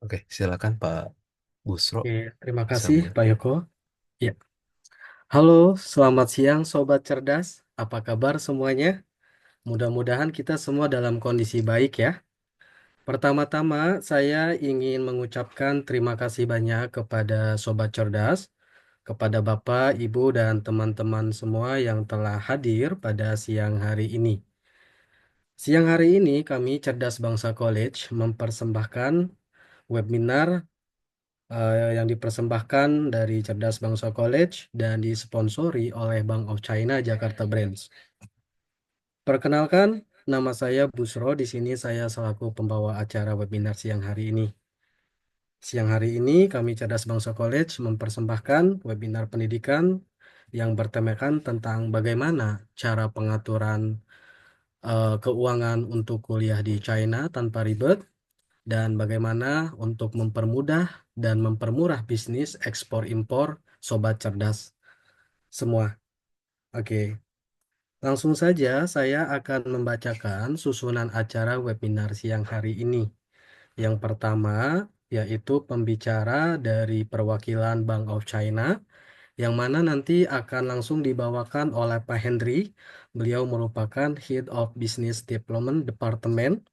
Oke, silakan Pak Busro Oke, terima bisa kasih mulai. Pak Yoko. Ya. Halo, selamat siang Sobat Cerdas. Apa kabar semuanya? Mudah-mudahan kita semua dalam kondisi baik ya. Pertama-tama, saya ingin mengucapkan terima kasih banyak kepada Sobat Cerdas, kepada Bapak, Ibu, dan teman-teman semua yang telah hadir pada siang hari ini. Siang hari ini kami Cerdas Bangsa College mempersembahkan webinar yang dipersembahkan dari Cerdas Bangsa College dan disponsori oleh Bank of China Jakarta Branch. Perkenalkan, nama saya Busro. Di sini saya selaku pembawa acara webinar siang hari ini. Siang hari ini kami Cerdas Bangsa College mempersembahkan webinar pendidikan yang bertemakan tentang bagaimana cara pengaturan keuangan untuk kuliah di China tanpa ribet dan bagaimana untuk mempermudah dan mempermurah bisnis ekspor impor sobat cerdas semua. Oke, langsung saja saya akan membacakan susunan acara webinar siang hari ini. Yang pertama yaitu pembicara dari perwakilan Bank of China yang mana nanti akan langsung dibawakan oleh Pak Hendry. Beliau merupakan Head of Business Development Department.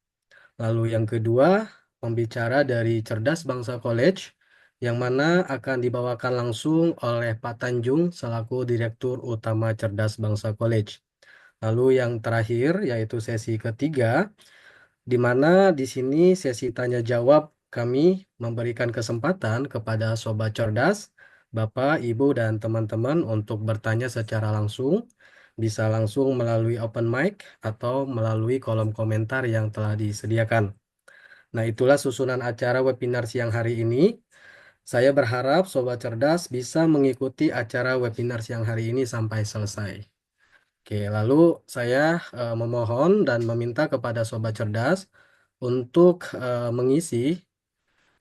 Lalu yang kedua, pembicara dari Cerdas Bangsa College, yang mana akan dibawakan langsung oleh Pak Tanjung selaku Direktur Utama Cerdas Bangsa College. Lalu yang terakhir, yaitu sesi ketiga, di mana di sini sesi tanya jawab kami memberikan kesempatan kepada Sobat Cerdas, Bapak, Ibu, dan teman-teman untuk bertanya secara langsung, bisa langsung melalui open mic atau melalui kolom komentar yang telah disediakan. Nah, itulah susunan acara webinar siang hari ini. Saya berharap Sobat Cerdas bisa mengikuti acara webinar siang hari ini sampai selesai. Oke, lalu saya memohon dan meminta kepada Sobat Cerdas untuk mengisi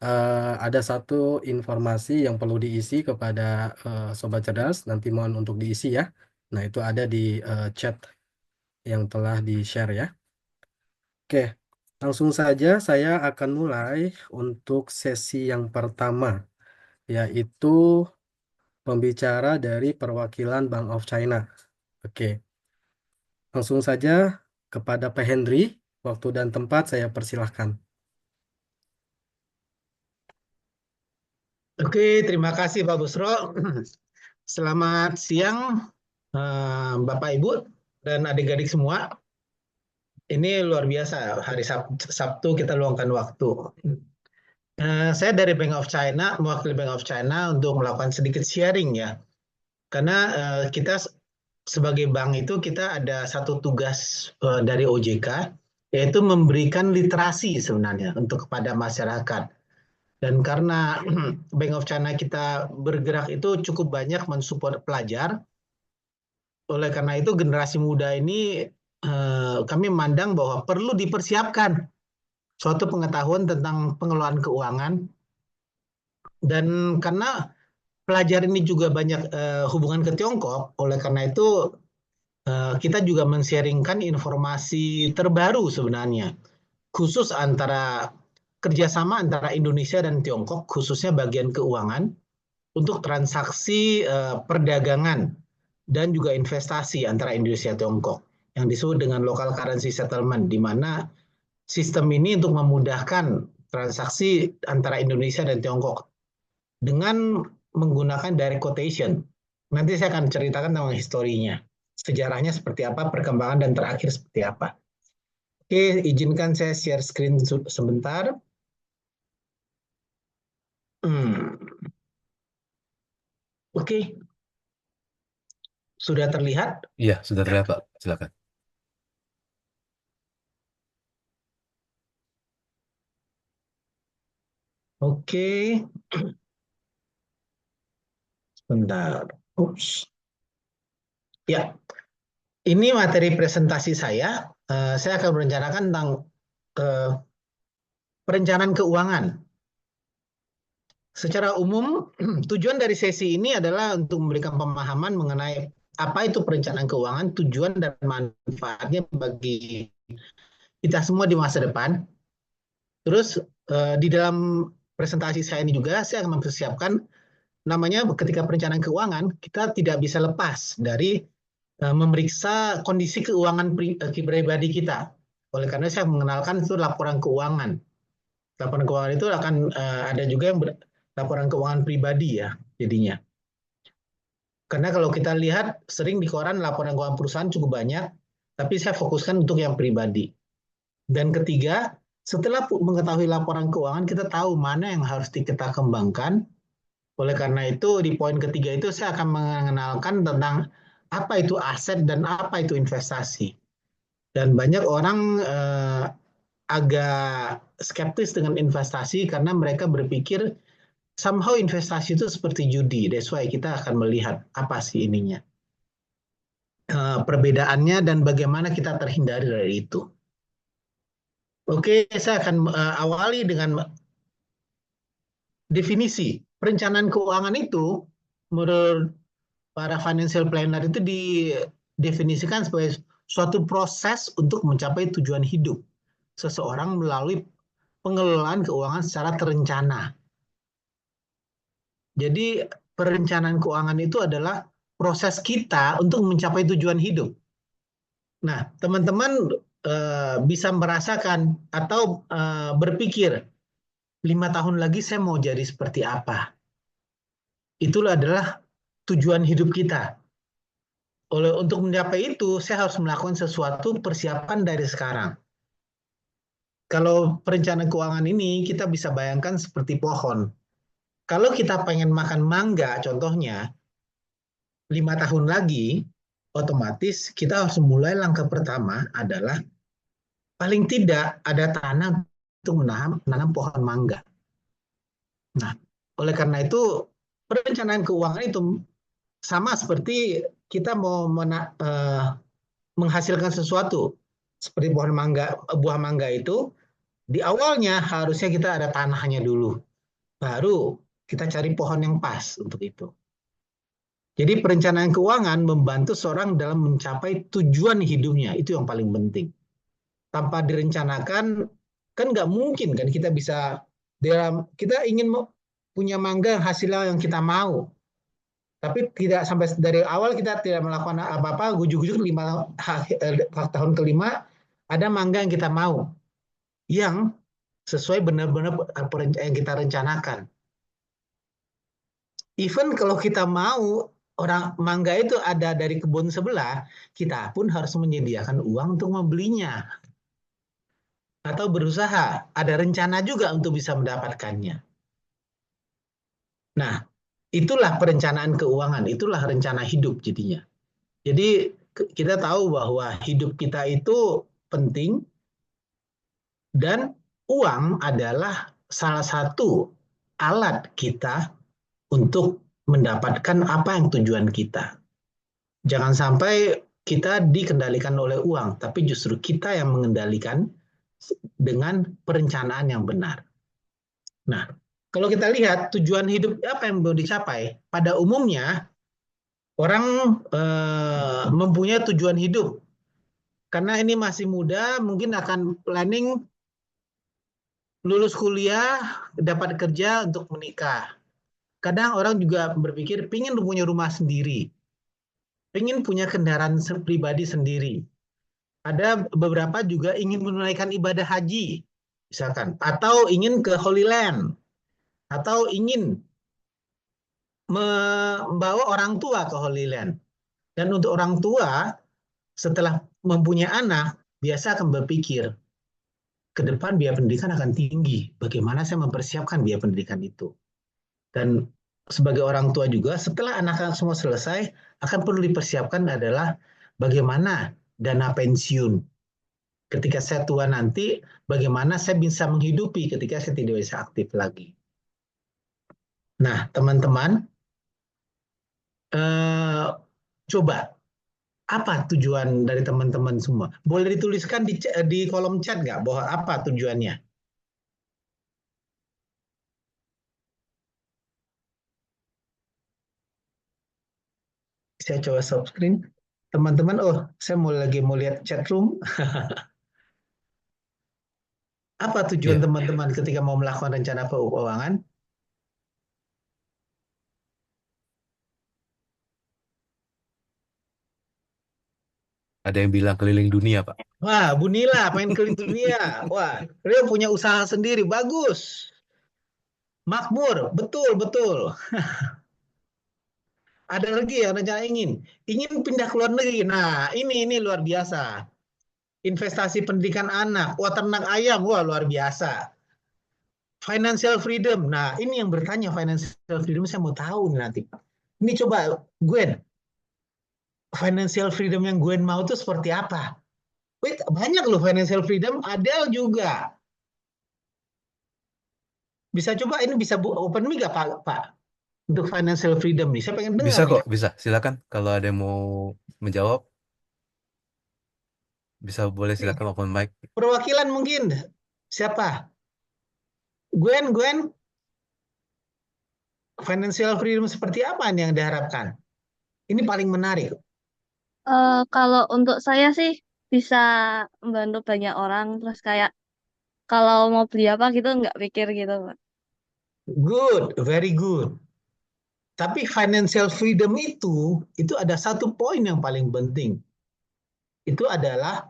ada satu informasi yang perlu diisi kepada Sobat Cerdas. Nanti mohon untuk diisi ya. Nah, itu ada di chat yang telah di-share ya. Oke, langsung saja saya akan mulai untuk sesi yang pertama, yaitu pembicara dari perwakilan Bank of China. Oke, langsung saja kepada Pak Hendry, waktu dan tempat saya persilahkan. Oke, terima kasih Pak Busro. Selamat siang Bapak Ibu dan adik-adik semua. Ini luar biasa, hari Sabtu kita luangkan waktu. Saya dari Bank of China, mewakili Bank of China untuk melakukan sedikit sharing ya. Karena kita sebagai bank itu kita ada satu tugas dari OJK, yaitu memberikan literasi sebenarnya untuk kepada masyarakat. Dan karena Bank of China kita bergerak itu cukup banyak mensupport pelajar, oleh karena itu generasi muda ini kami memandang bahwa perlu dipersiapkan suatu pengetahuan tentang pengelolaan keuangan. Dan karena pelajar ini juga banyak hubungan ke Tiongkok, oleh karena itu kita juga men-sharingkan informasi terbaru sebenarnya, khusus antara kerjasama antara Indonesia dan Tiongkok, khususnya bagian keuangan, untuk transaksi perdagangan dan juga investasi antara Indonesia dan Tiongkok yang disebut dengan local currency settlement, di mana sistem ini untuk memudahkan transaksi antara Indonesia dan Tiongkok dengan menggunakan direct quotation. Nanti saya akan ceritakan tentang historinya, sejarahnya seperti apa, perkembangan dan terakhir seperti apa. Oke, izinkan saya share screen sebentar. Hmm. Oke, sudah terlihat? Iya, sudah terlihat Pak. Silakan. Oke, sebentar. Ups. Ya, ini materi presentasi saya. Saya akan merencanakan tentang uh, perencanaan keuangan. Secara umum, tujuan dari sesi ini adalah untuk memberikan pemahaman mengenai apa itu perencanaan keuangan, tujuan dan manfaatnya bagi kita semua di masa depan. Terus di dalam presentasi saya ini juga, saya akan mempersiapkan namanya ketika perencanaan keuangan, kita tidak bisa lepas dari memeriksa kondisi keuangan pribadi kita. Oleh karena saya mengenalkan itu laporan keuangan. Laporan keuangan itu akan ada juga yang laporan keuangan pribadi ya jadinya. Karena kalau kita lihat sering di koran laporan keuangan perusahaan cukup banyak, tapi saya fokuskan untuk yang pribadi. Dan ketiga, setelah mengetahui laporan keuangan, kita tahu mana yang harus kita kembangkan. Oleh karena itu, di poin ketiga itu saya akan mengenalkan tentang apa itu aset dan apa itu investasi. Dan banyak orang agak skeptis dengan investasi karena mereka berpikir somehow investasi itu seperti judi. That's why kita akan melihat apa sih ininya. Perbedaannya dan bagaimana kita terhindari dari itu. Oke, saya akan awali dengan definisi. Perencanaan keuangan itu menurut para financial planner itu didefinisikan sebagai suatu proses untuk mencapai tujuan hidup seseorang melalui pengelolaan keuangan secara terencana. Jadi perencanaan keuangan itu adalah proses kita untuk mencapai tujuan hidup. Nah, teman-teman bisa merasakan atau berpikir 5 tahun lagi saya mau jadi seperti apa. Itulah adalah tujuan hidup kita. Untuk mencapai itu, saya harus melakukan sesuatu persiapan dari sekarang. Kalau perencanaan keuangan ini, kita bisa bayangkan seperti pohon. Kalau kita pengen makan mangga, contohnya, 5 tahun lagi, otomatis kita harus mulai langkah pertama adalah paling tidak ada tanah untuk menanam pohon mangga. Nah, oleh karena itu, perencanaan keuangan itu sama seperti kita mau menghasilkan sesuatu. Seperti pohon mangga, buah mangga itu, di awalnya harusnya kita ada tanahnya dulu. Baru kita cari pohon yang pas untuk itu. Jadi perencanaan keuangan membantu seorang dalam mencapai tujuan hidupnya. Itu yang paling penting. Tanpa direncanakan, kan nggak mungkin kan kita bisa, kita ingin punya mangga hasilnya yang kita mau. Tapi tidak sampai dari awal kita tidak melakukan apa-apa, gujuk-gujuk 5 tahun kelima, ada mangga yang kita mau. Yang sesuai benar-benar yang kita rencanakan. Even kalau kita mau orang mangga itu ada dari kebun sebelah, kita pun harus menyediakan uang untuk membelinya. Atau berusaha, ada rencana juga untuk bisa mendapatkannya. Nah, itulah perencanaan keuangan, itulah rencana hidup jadinya. Jadi kita tahu bahwa hidup kita itu penting dan uang adalah salah satu alat kita untuk mendapatkan apa yang tujuan kita. Jangan sampai kita dikendalikan oleh uang, tapi justru kita yang mengendalikan dengan perencanaan yang benar. Nah, kalau kita lihat tujuan hidup apa yang mau dicapai, pada umumnya orang mempunyai tujuan hidup. Karena ini masih muda, mungkin akan planning lulus kuliah, dapat kerja untuk menikah. Kadang orang juga berpikir pingin punya rumah sendiri, pingin punya kendaraan pribadi sendiri. Ada beberapa juga ingin menunaikan ibadah haji, misalkan, atau ingin ke Holy Land, atau ingin membawa orang tua ke Holy Land. Dan untuk orang tua, setelah mempunyai anak, biasa akan berpikir, ke depan biaya pendidikan akan tinggi. Bagaimana saya mempersiapkan biaya pendidikan itu? Dan sebagai orang tua juga, setelah anak-anak semua selesai, akan perlu dipersiapkan adalah bagaimana dana pensiun. Ketika saya tua nanti, bagaimana saya bisa menghidupi ketika saya tidak bisa aktif lagi. Nah, teman-teman, coba, apa tujuan dari teman-teman semua? Boleh dituliskan di kolom chat nggak bahwa apa tujuannya? Saya coba stop screen. Teman-teman, oh saya lagi mau lihat chat room. Apa tujuan Iya, teman-teman ketika mau melakukan rencana keuangan? ada yang bilang keliling dunia, Pak. Wah, Bu Nila pengen keliling dunia. Wah, dia punya usaha sendiri, bagus. Makmur, betul, betul. Ada lagi ya rencana ingin pindah ke luar negeri. Nah, ini luar biasa. Investasi pendidikan anak, wah ternak ayam, wah luar biasa. Financial freedom. Nah, ini yang bertanya financial freedom saya mau tahu nih nanti. Ini coba Gwen, financial freedom yang Gwen mau itu seperti apa? Wait, banyak loh financial freedom, ada juga. Bisa coba ini bisa open mic gak Pak? Untuk financial freedom nih. Saya pengen Bisa dengar nih. kok, bisa. Silakan kalau ada yang mau menjawab, bisa boleh silakan open mic. Perwakilan mungkin. Siapa? Gwen, financial freedom seperti apa nih yang diharapkan? Ini paling menarik. Kalau untuk saya sih bisa membantu banyak orang, terus kayak kalau mau beli apa gitu nggak pikir gitu, Pak. Good, very good. Tapi financial freedom itu ada satu poin yang paling penting. Itu adalah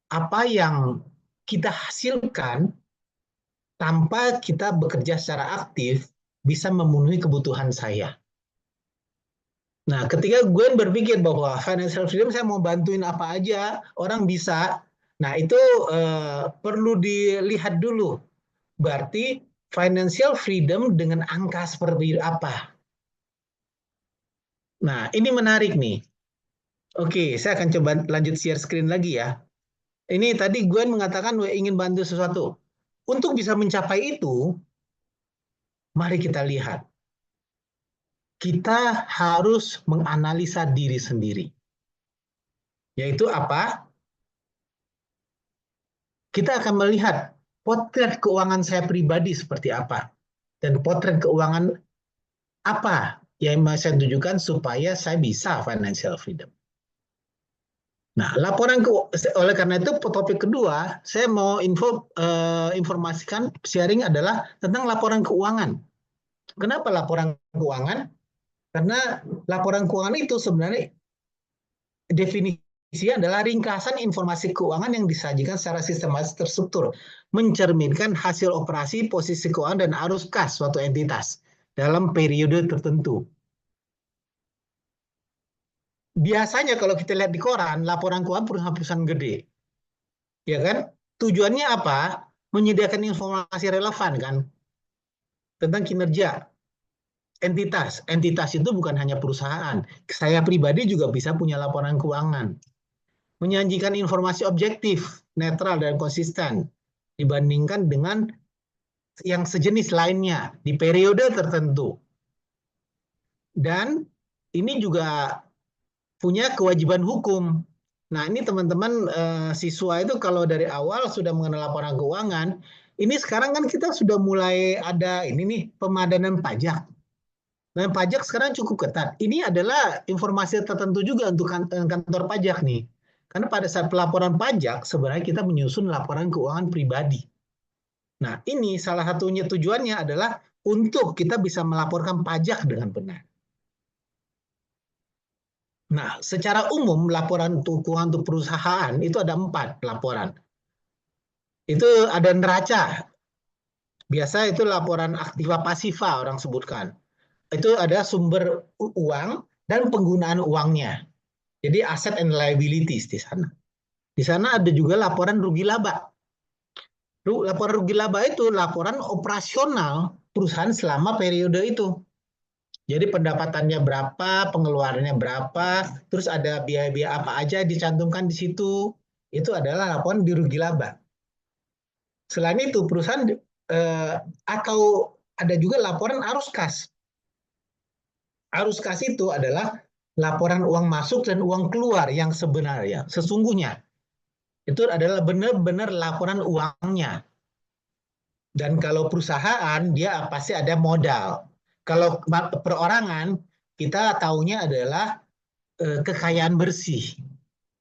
apa yang kita hasilkan tanpa kita bekerja secara aktif bisa memenuhi kebutuhan saya. Nah, ketika gue berpikir bahwa financial freedom saya mau bantuin apa aja, orang bisa. Nah, itu perlu dilihat dulu. Berarti financial freedom dengan angka seperti apa? Nah, ini menarik nih. Oke, saya akan coba lanjut share screen lagi ya. Ini tadi Gwen mengatakan ingin bantu sesuatu. Untuk bisa mencapai itu, mari kita lihat. Kita harus menganalisa diri sendiri. Yaitu apa? Kita akan melihat potret keuangan saya pribadi seperti apa. Dan potret keuangan apa yang mau saya tunjukkan supaya saya bisa financial freedom. Nah, oleh karena itu topik kedua, saya mau informasikan sharing adalah tentang laporan keuangan. Kenapa laporan keuangan? Karena laporan keuangan itu sebenarnya definisinya adalah ringkasan informasi keuangan yang disajikan secara sistematis terstruktur, mencerminkan hasil operasi, posisi keuangan, dan arus kas suatu entitas dalam periode tertentu. Biasanya kalau kita lihat di koran, laporan keuangan perusahaan-perusahaan gede. Ya kan? Tujuannya apa? Menyediakan informasi relevan kan tentang kinerja entitas. Entitas itu bukan hanya perusahaan. Saya pribadi juga bisa punya laporan keuangan. Menyajikan informasi objektif, netral, dan konsisten dibandingkan dengan yang sejenis lainnya di periode tertentu. Dan ini juga punya kewajiban hukum. Nah, ini teman-teman siswa itu kalau dari awal sudah mengenal laporan keuangan, ini sekarang kan kita sudah mulai ada ini nih pemadanan pajak. Dan pajak sekarang cukup ketat. Ini adalah informasi tertentu juga untuk kantor pajak nih. Karena pada saat pelaporan pajak sebenarnya kita menyusun laporan keuangan pribadi. Nah, ini salah satunya tujuannya adalah untuk kita bisa melaporkan pajak dengan benar. Nah, secara umum laporan keuangan untuk perusahaan itu ada 4 laporan. Itu ada neraca. Biasa itu laporan aktiva pasiva orang sebutkan. Itu ada sumber uang dan penggunaan uangnya. Jadi aset and liabilities di sana. Di sana ada juga laporan rugi laba. Laporan rugi laba itu laporan operasional perusahaan selama periode itu. Jadi pendapatannya berapa, pengeluarannya berapa, terus ada biaya-biaya apa aja dicantumkan di situ. Itu adalah laporan di rugi laba. Selain itu perusahaan atau ada juga laporan arus kas. Arus kas itu adalah laporan uang masuk dan uang keluar yang sebenarnya, sesungguhnya. Itu adalah benar-benar laporan uangnya. Dan kalau perusahaan, dia pasti ada modal. Kalau perorangan, kita taunya adalah kekayaan bersih.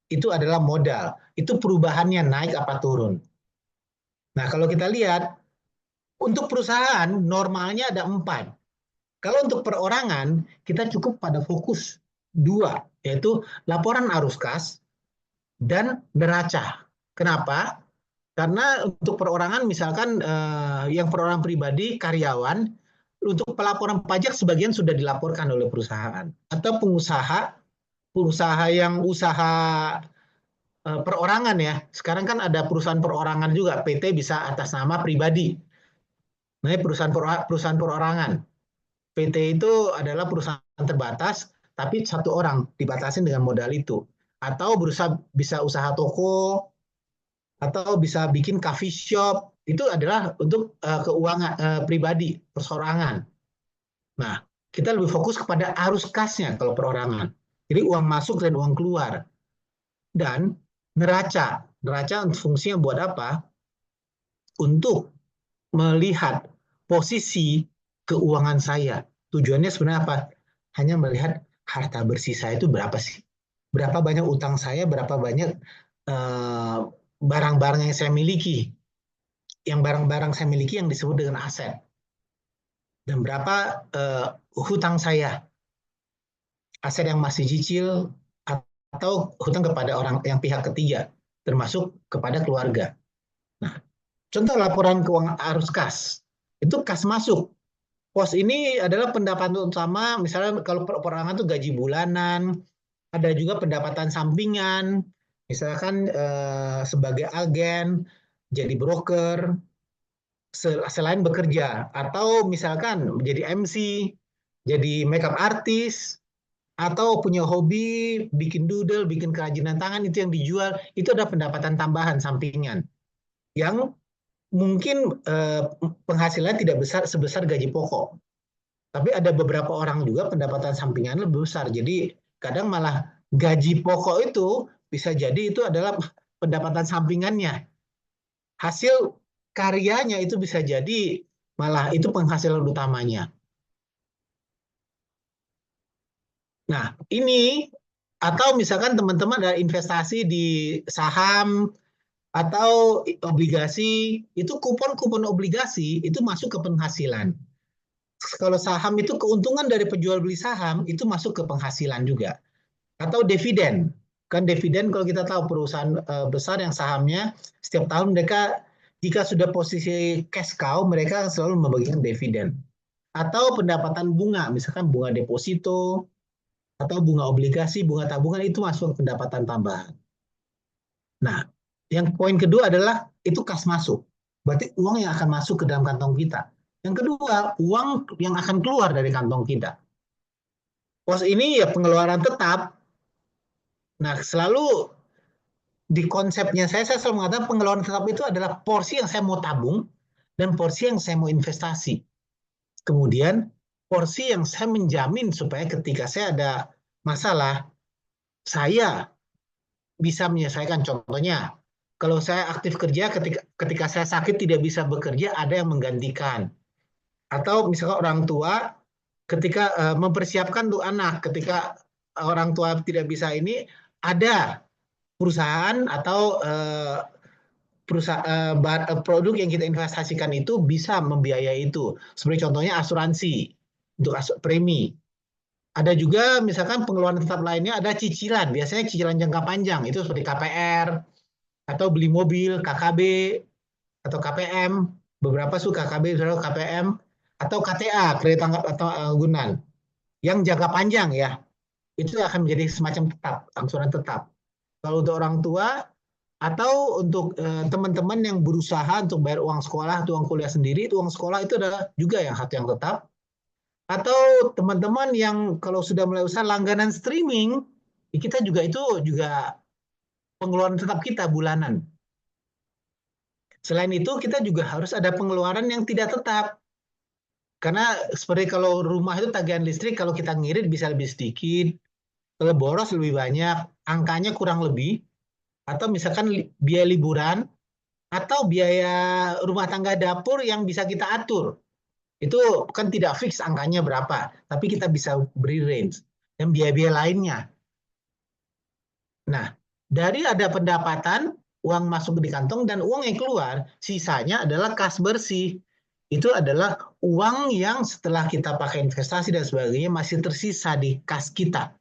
Itu adalah modal. Itu perubahannya naik apa turun. Nah, kalau kita lihat, untuk perusahaan normalnya ada 4. Kalau untuk perorangan, kita cukup pada fokus 2, yaitu laporan arus kas dan neraca. Kenapa? Karena untuk perorangan misalkan yang perorangan pribadi, karyawan, untuk pelaporan pajak sebagian sudah dilaporkan oleh perusahaan. Atau pengusaha yang usaha perorangan ya. Sekarang kan ada perusahaan perorangan juga, PT bisa atas nama pribadi. Nah, perusahaan perorangan. PT itu adalah perusahaan terbatas, tapi 1 orang dibatasin dengan modal itu. Atau bisa usaha toko, atau bisa bikin coffee shop. Itu adalah untuk keuangan pribadi, persorangan. Nah, kita lebih fokus kepada arus kasnya kalau perorangan. Jadi uang masuk dan uang keluar. Dan neraca. Neraca fungsinya buat apa? Untuk melihat posisi keuangan saya. Tujuannya sebenarnya apa? Hanya melihat harta bersih saya itu berapa sih? Berapa banyak utang saya, berapa banyak barang-barang yang saya miliki. Yang barang-barang saya miliki yang disebut dengan aset. Dan berapa hutang saya. Aset yang masih cicil atau hutang kepada orang yang pihak ketiga, termasuk kepada keluarga. Nah, contoh laporan keuangan arus kas. Itu kas masuk. Pos ini adalah pendapatan utama, misalnya kalau perorangan itu gaji bulanan, ada juga pendapatan sampingan, misalkan sebagai agen, jadi broker, selain bekerja, atau misalkan menjadi MC, jadi makeup artist, atau punya hobi, bikin doodle, bikin kerajinan tangan, itu yang dijual, itu ada pendapatan tambahan sampingan, yang mungkin penghasilan tidak besar sebesar gaji pokok. Tapi ada beberapa orang juga pendapatan sampingan lebih besar. Jadi kadang malah gaji pokok itu bisa jadi itu adalah pendapatan sampingannya. Hasil karyanya itu bisa jadi malah itu penghasilan utamanya. Nah, ini atau misalkan teman-teman ada investasi di saham atau obligasi, itu kupon-kupon obligasi itu masuk ke penghasilan. Kalau saham itu keuntungan dari penjual beli saham itu masuk ke penghasilan juga. Atau dividen. Kan dividen kalau kita tahu perusahaan besar yang sahamnya setiap tahun mereka jika sudah posisi cash cow mereka selalu membagikan dividen. Atau pendapatan bunga, misalkan bunga deposito atau bunga obligasi, bunga tabungan itu masuk ke pendapatan tambahan. Nah, yang poin kedua adalah itu kas masuk. Berarti uang yang akan masuk ke dalam kantong kita. Yang kedua, uang yang akan keluar dari kantong kita. Pos ini ya pengeluaran tetap. Nah, selalu di konsepnya saya selalu mengatakan pengeluaran tetap itu adalah porsi yang saya mau tabung dan porsi yang saya mau investasi. Kemudian, porsi yang saya menjamin supaya ketika saya ada masalah, saya bisa menyelesaikan. Contohnya, kalau saya aktif kerja, ketika saya sakit tidak bisa bekerja, ada yang menggantikan. Atau misalkan orang tua ketika mempersiapkan untuk anak, ketika orang tua tidak bisa ini, ada perusahaan atau produk yang kita investasikan itu bisa membiayai itu. Seperti contohnya asuransi untuk premi. Ada juga misalkan pengeluaran tetap lainnya ada cicilan, biasanya cicilan jangka panjang itu seperti KPR atau beli mobil, KKB atau KPM, beberapa suka KKB, misalnya KPM atau KTA, kredit tangkap atau anggunan, yang jangka panjang ya, itu akan menjadi semacam tetap, angsuran tetap. Kalau untuk orang tua atau untuk teman-teman yang berusaha untuk bayar uang sekolah, atau uang kuliah sendiri, uang sekolah itu adalah juga yang satu yang tetap. Atau teman-teman yang kalau sudah mulai usaha langganan streaming, kita juga itu juga pengeluaran tetap kita bulanan. Selain itu kita juga harus ada pengeluaran yang tidak tetap. Karena seperti kalau rumah itu tagihan listrik, kalau kita ngirit bisa lebih sedikit, kalau boros lebih banyak, angkanya kurang lebih, atau misalkan biaya liburan, atau biaya rumah tangga dapur yang bisa kita atur. Itu kan tidak fix angkanya berapa, tapi kita bisa beri range. Dan biaya-biaya lainnya. Nah, dari ada pendapatan, uang masuk di kantong dan uang yang keluar, sisanya adalah kas bersih. Itu adalah uang yang setelah kita pakai investasi dan sebagainya masih tersisa di kas kita.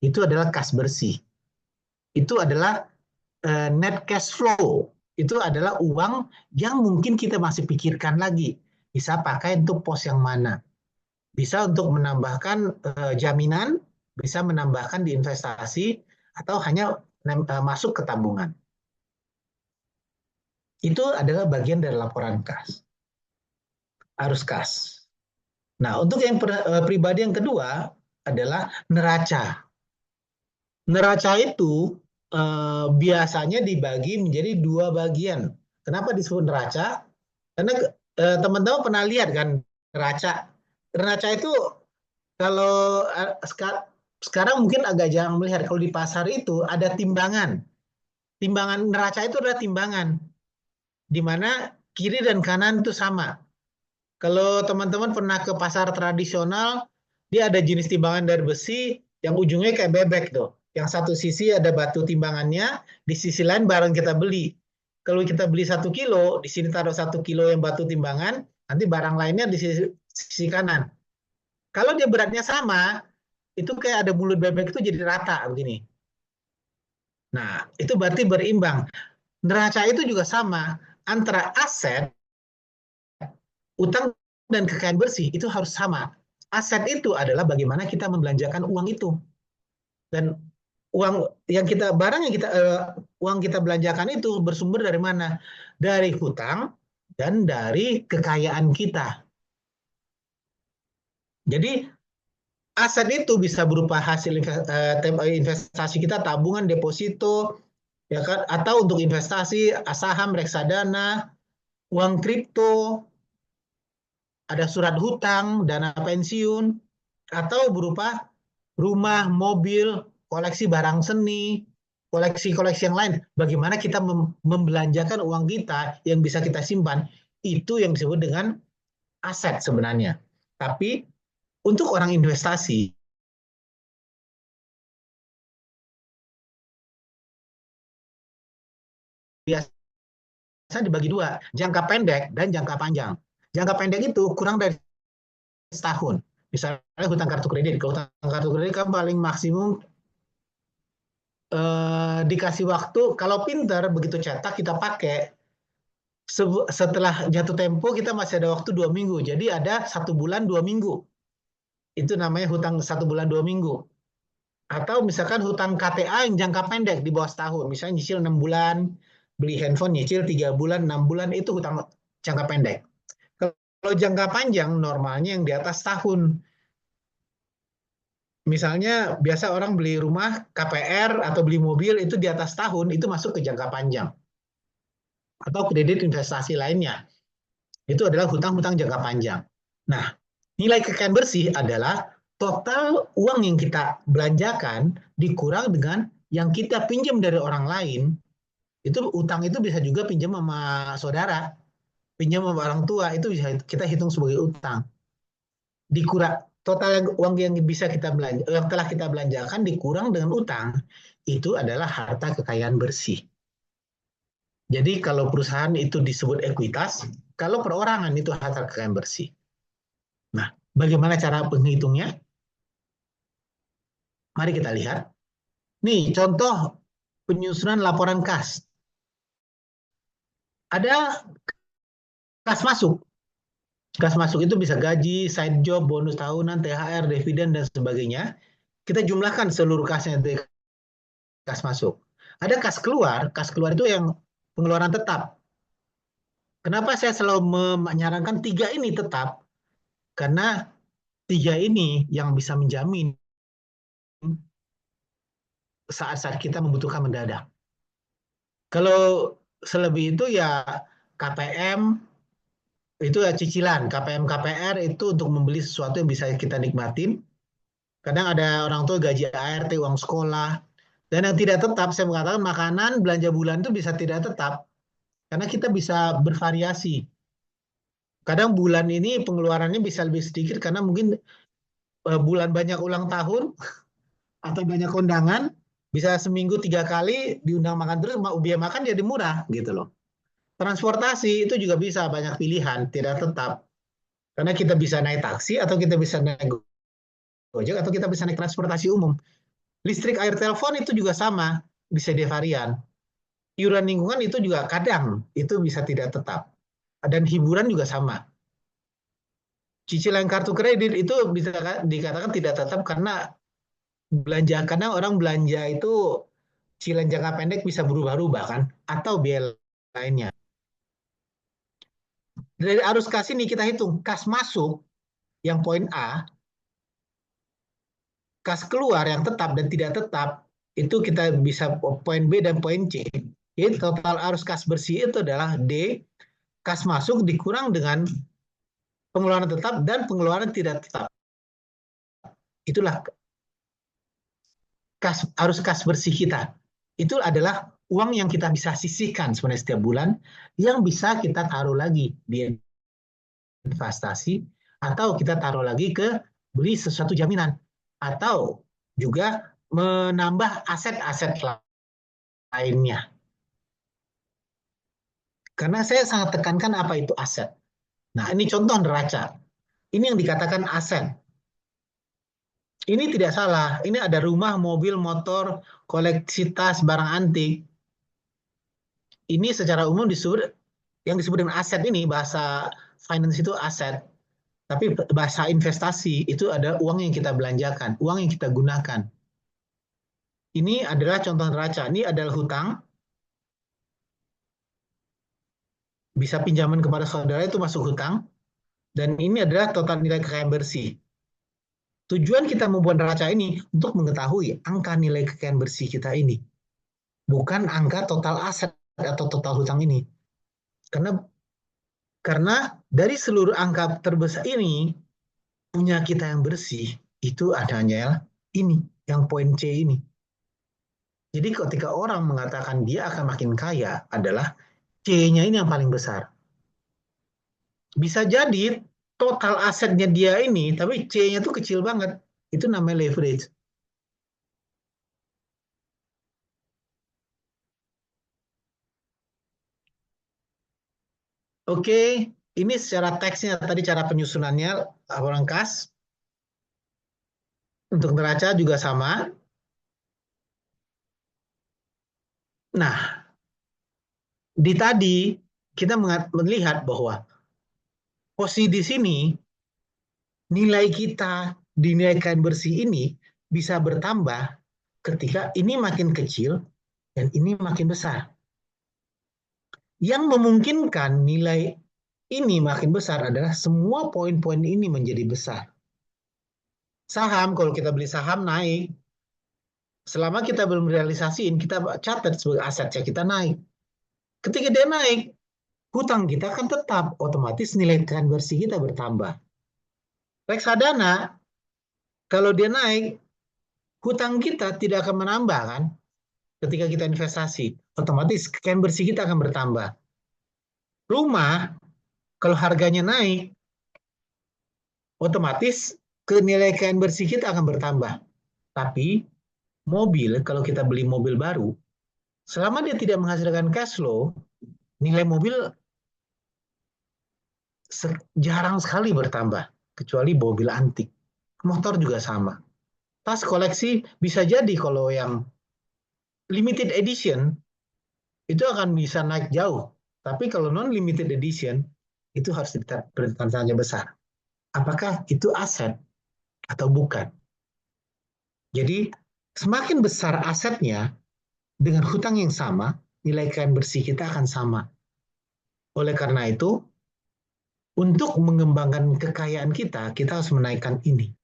Itu adalah kas bersih. Itu adalah net cash flow. Itu adalah uang yang mungkin kita masih pikirkan lagi. Bisa pakai untuk pos yang mana. Bisa untuk menambahkan jaminan, bisa menambahkan di investasi, atau hanya masuk ke tabungan. Itu adalah bagian dari laporan kas. Arus kas. Nah, untuk yang pribadi yang kedua adalah neraca. Neraca itu biasanya dibagi menjadi 2 bagian. Kenapa disebut neraca? Karena teman-teman pernah lihat kan neraca. Neraca itu kalau sekarang mungkin agak jarang melihat. Kalau di pasar itu ada timbangan. Timbangan neraca itu adalah timbangan di mana kiri dan kanan itu sama. Kalau teman-teman pernah ke pasar tradisional, dia ada jenis timbangan dari besi yang ujungnya kayak bebek tuh. Yang satu sisi ada batu timbangannya, di sisi lain barang kita beli. Kalau kita beli 1 kilo, di sini taruh 1 kilo yang batu timbangan, nanti barang lainnya di sisi kanan. Kalau dia beratnya sama, itu kayak ada mulut bebek itu jadi rata begini. Nah, itu berarti berimbang. Neraca itu juga sama, antara aset, utang, dan kekayaan bersih itu harus sama. Aset itu adalah bagaimana kita membelanjakan uang itu. Dan barang yang uang kita belanjakan itu bersumber dari mana? Dari hutang dan dari kekayaan kita. Jadi aset itu bisa berupa hasil investasi kita, tabungan, deposito, ya kan, atau untuk investasi saham, reksadana, uang kripto, ada surat hutang, dana pensiun, atau berupa rumah, mobil, koleksi barang seni, koleksi-koleksi yang lain. Bagaimana kita membelanjakan uang kita yang bisa kita simpan, itu yang disebut dengan aset sebenarnya. Tapi untuk orang investasi, biasa dibagi 2, jangka pendek dan jangka panjang. Jangka pendek itu kurang dari setahun. Misalnya hutang kartu kredit. Kalau hutang kartu kredit kan paling maksimum dikasih waktu, kalau pintar begitu cetak kita pakai, setelah jatuh tempo kita masih ada waktu 2 minggu. Jadi ada 1 bulan 2 minggu. Itu namanya hutang 1 bulan 2 minggu. Atau misalkan hutang KTA yang jangka pendek di bawah setahun. Misalnya nyicil 6 bulan, beli handphone nyicil 3 bulan, 6 bulan, itu hutang jangka pendek. Kalau jangka panjang normalnya yang di atas tahun. Misalnya biasa orang beli rumah KPR atau beli mobil itu di atas tahun, itu masuk ke jangka panjang. Atau kredit investasi lainnya. Itu adalah hutang-hutang jangka panjang. Nah, nilai kekayaan bersih adalah total uang yang kita belanjakan dikurang dengan yang kita pinjam dari orang lain. Itu utang itu bisa juga pinjam sama saudara, pinjam sama orang tua, itu bisa kita hitung sebagai utang. Dikurang total uang yang bisa kita yang telah kita belanjakan dikurang dengan utang, itu adalah harta kekayaan bersih. Jadi kalau perusahaan itu disebut ekuitas, kalau perorangan itu harta kekayaan bersih. Nah, bagaimana cara penghitungnya? Mari kita lihat. Nih, contoh penyusunan laporan kas. Ada kas masuk. Kas masuk itu bisa gaji, side job, bonus tahunan, THR, dividen, dan sebagainya. Kita jumlahkan seluruh kasnya dari kas masuk. Ada kas keluar itu yang pengeluaran tetap. Kenapa saya selalu menyarankan 3 ini tetap? Karena 3 ini yang bisa menjamin saat-saat kita membutuhkan mendadak. Kalau selebih itu ya KPM, itu ya cicilan. KPM KPR itu untuk membeli sesuatu yang bisa kita nikmatin. Kadang ada orang tua gaji ART, uang sekolah. Dan yang tidak tetap, saya mengatakan makanan, belanja bulan itu bisa tidak tetap. Karena kita bisa bervariasi. Kadang bulan ini pengeluarannya bisa lebih sedikit karena mungkin bulan banyak ulang tahun atau banyak kondangan. Bisa seminggu 3 kali diundang makan terus, mau biaya makan jadi murah gitu loh. Transportasi itu juga bisa banyak pilihan, tidak tetap. Karena kita bisa naik taksi atau kita bisa naik Gojek atau kita bisa naik transportasi umum. Listrik, air, telepon itu juga sama, bisa divarian. Iuran lingkungan itu juga kadang itu bisa tidak tetap. Dan hiburan juga sama. Cicilan kartu kredit itu bisa dikatakan tidak tetap karena kadang orang belanja itu cicilan jangka pendek bisa berubah-ubah kan, atau biaya lainnya. Dari arus kas ini kita hitung kas masuk yang poin A, kas keluar yang tetap dan tidak tetap, itu kita bisa poin B dan poin C. Jadi total arus kas bersih itu adalah D, kas masuk dikurang dengan pengeluaran tetap dan pengeluaran tidak tetap. Itulah arus kas bersih kita. Itu adalah uang yang kita bisa sisihkan sebenarnya setiap bulan, yang bisa kita taruh lagi di investasi, atau kita taruh lagi ke beli sesuatu jaminan, atau juga menambah aset-aset lainnya. Karena saya sangat tekankan apa itu aset. Nah, ini contoh neraca. Ini yang dikatakan aset. Ini tidak salah. Ini ada rumah, mobil, motor, koleksi tas, barang antik. Ini secara umum yang disebut dengan aset ini, bahasa finance itu aset. Tapi bahasa investasi itu ada uang yang kita belanjakan, uang yang kita gunakan. Ini adalah contoh neraca. Ini adalah hutang. Bisa pinjaman kepada saudara itu masuk hutang. Dan ini adalah total nilai kekayaan bersih. Tujuan kita membuat neraca ini untuk mengetahui angka nilai kekayaan bersih kita ini. Bukan angka total aset atau total hutang ini. Karena dari seluruh angka terbesar ini, punya kita yang bersih, itu adanya ini, yang poin C ini. Jadi ketika orang mengatakan dia akan makin kaya, adalah C-nya ini yang paling besar. Bisa jadi total asetnya dia ini, tapi C-nya tuh kecil banget. Itu namanya leverage. Oke, ini secara teksnya tadi cara penyusunannya laporan kas. Untuk neraca juga sama. Nah, di tadi kita melihat bahwa posisi di sini nilai kita dinaikkan bersih ini bisa bertambah ketika ini makin kecil dan ini makin besar. Yang memungkinkan nilai ini makin besar adalah semua poin-poin ini menjadi besar. Saham, kalau kita beli saham naik, selama kita belum realisasiin, kita catat sebagai asetnya kita naik. Ketika dia naik, hutang kita akan tetap, otomatis nilai kekayaan bersih kita bertambah. Reksadana, kalau dia naik, hutang kita tidak akan menambah kan? Ketika kita investasi, otomatis kekayaan bersih kita akan bertambah. Rumah, kalau harganya naik, otomatis nilai kekayaan bersih kita akan bertambah. Tapi mobil, kalau kita beli mobil baru, selama dia tidak menghasilkan cash flow, nilai mobil jarang sekali bertambah, kecuali mobil antik. Motor juga sama. Tas koleksi bisa jadi kalau yang limited edition itu akan bisa naik jauh. Tapi kalau non-limited edition, itu harus diperhatikan saja besar. Apakah itu aset atau bukan? Jadi, semakin besar asetnya, dengan hutang yang sama, nilai kekayaan bersih kita akan sama. Oleh karena itu, untuk mengembangkan kekayaan kita harus menaikkan ini.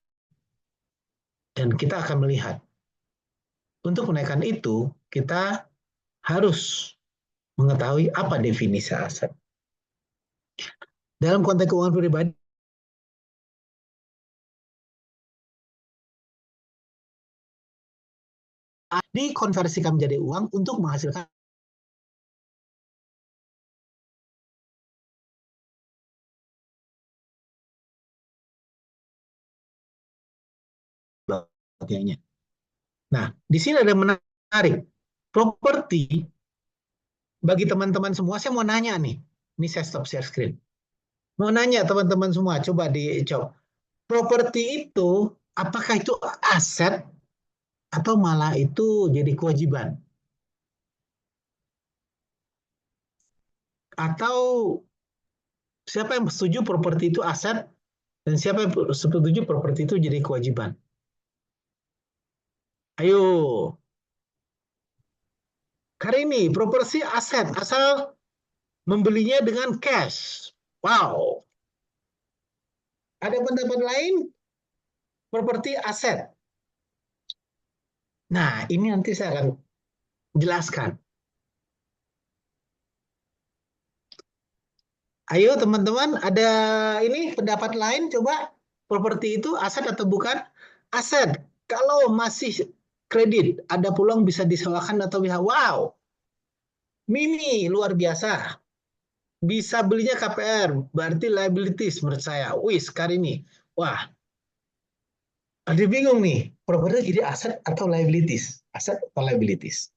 Dan kita akan melihat. Untuk menaikkan itu, kita harus mengetahui apa definisi aset. Dalam konteks keuangan pribadi, dikonversikan menjadi uang untuk menghasilkan sebagainya. Nah, di sini ada menarik menarik. Properti, bagi teman-teman semua, saya mau nanya nih. Ini saya stop share screen. Mau nanya teman-teman semua, coba dicoba. Properti itu, apakah itu aset atau malah itu jadi kewajiban? Atau siapa yang setuju properti itu aset dan siapa yang setuju properti itu jadi kewajiban? Ayo. Karini, properti aset asal membelinya dengan cash. Wow. Ada pendapat lain? Properti aset. Nah, ini nanti saya akan jelaskan. Ayo teman-teman, ada ini pendapat lain coba. Properti itu aset atau bukan? Aset. Kalau masih kredit, ada peluang bisa disewakan atau bisa. Wow. Mini luar biasa. Bisa belinya KPR, berarti liabilities menurut saya. Wih, sekarang ini. Wah, ada bingung nih. Properti jadi aset atau liabilities? Aset atau liabilities?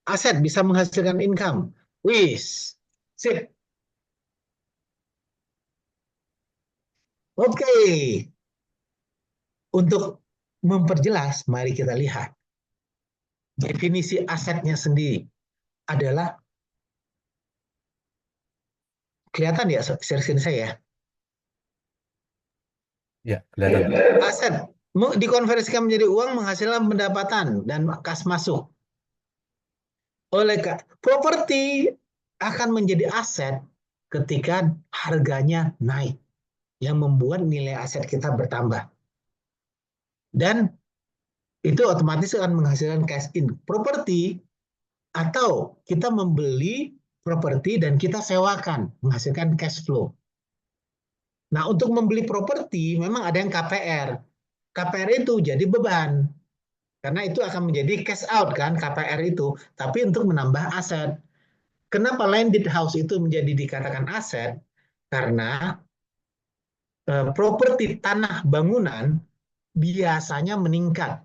Aset bisa menghasilkan income. Wih, sip. Oke. Untuk memperjelas, mari kita lihat. Definisi asetnya sendiri adalah, kelihatan ya share screen saya? Ya, kelihatan. Aset dikonversikan menjadi uang menghasilkan pendapatan dan kas masuk. Oleh properti akan menjadi aset ketika harganya naik, yang membuat nilai aset kita bertambah. Dan itu otomatis akan menghasilkan cash in. Properti atau kita membeli properti dan kita sewakan, menghasilkan cash flow. Nah, untuk membeli properti memang ada yang KPR. KPR itu jadi beban. Karena itu akan menjadi cash out kan KPR itu, tapi untuk menambah aset. Kenapa landed house itu menjadi dikatakan aset? Karena properti tanah bangunan biasanya meningkat.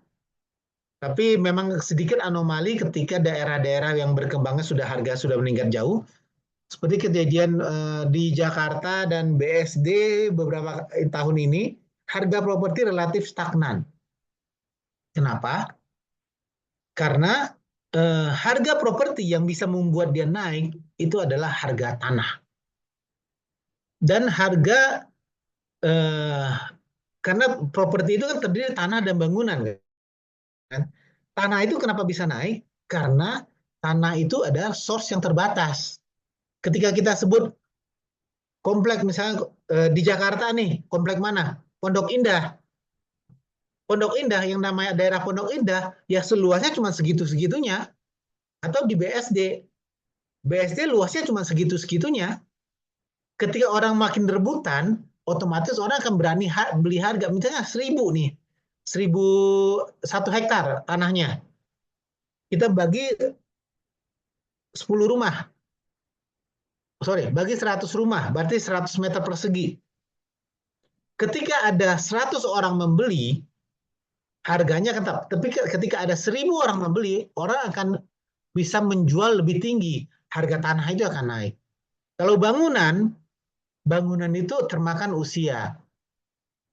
Tapi memang sedikit anomali ketika daerah-daerah yang berkembangnya harga sudah meningkat jauh. Seperti kejadian di Jakarta dan BSD beberapa tahun ini, harga properti relatif stagnan. Kenapa? Karena harga properti yang bisa membuat dia naik itu adalah harga tanah. Dan harga, karena properti itu kan terdiri dari tanah dan bangunan. Kan? Tanah itu kenapa bisa naik? Karena tanah itu adalah source yang terbatas. Ketika kita sebut komplek misalnya di Jakarta nih, komplek mana? Pondok Indah. Pondok Indah yang namanya daerah Pondok Indah, ya seluasnya cuma segitu-segitunya. Atau di BSD. BSD luasnya cuma segitu-segitunya. Ketika orang makin rebutan, otomatis orang akan berani beli harga. Misalnya 1.000 nih. 1.001 hektar tanahnya. Kita bagi 10 rumah. Sorry, bagi 100 rumah, berarti 100 meter persegi. Ketika ada 100 orang membeli, harganya akan tetap. Tapi ketika ada 1.000 orang membeli, orang akan bisa menjual lebih tinggi. Harga tanah itu akan naik. Kalau bangunan itu termakan usia.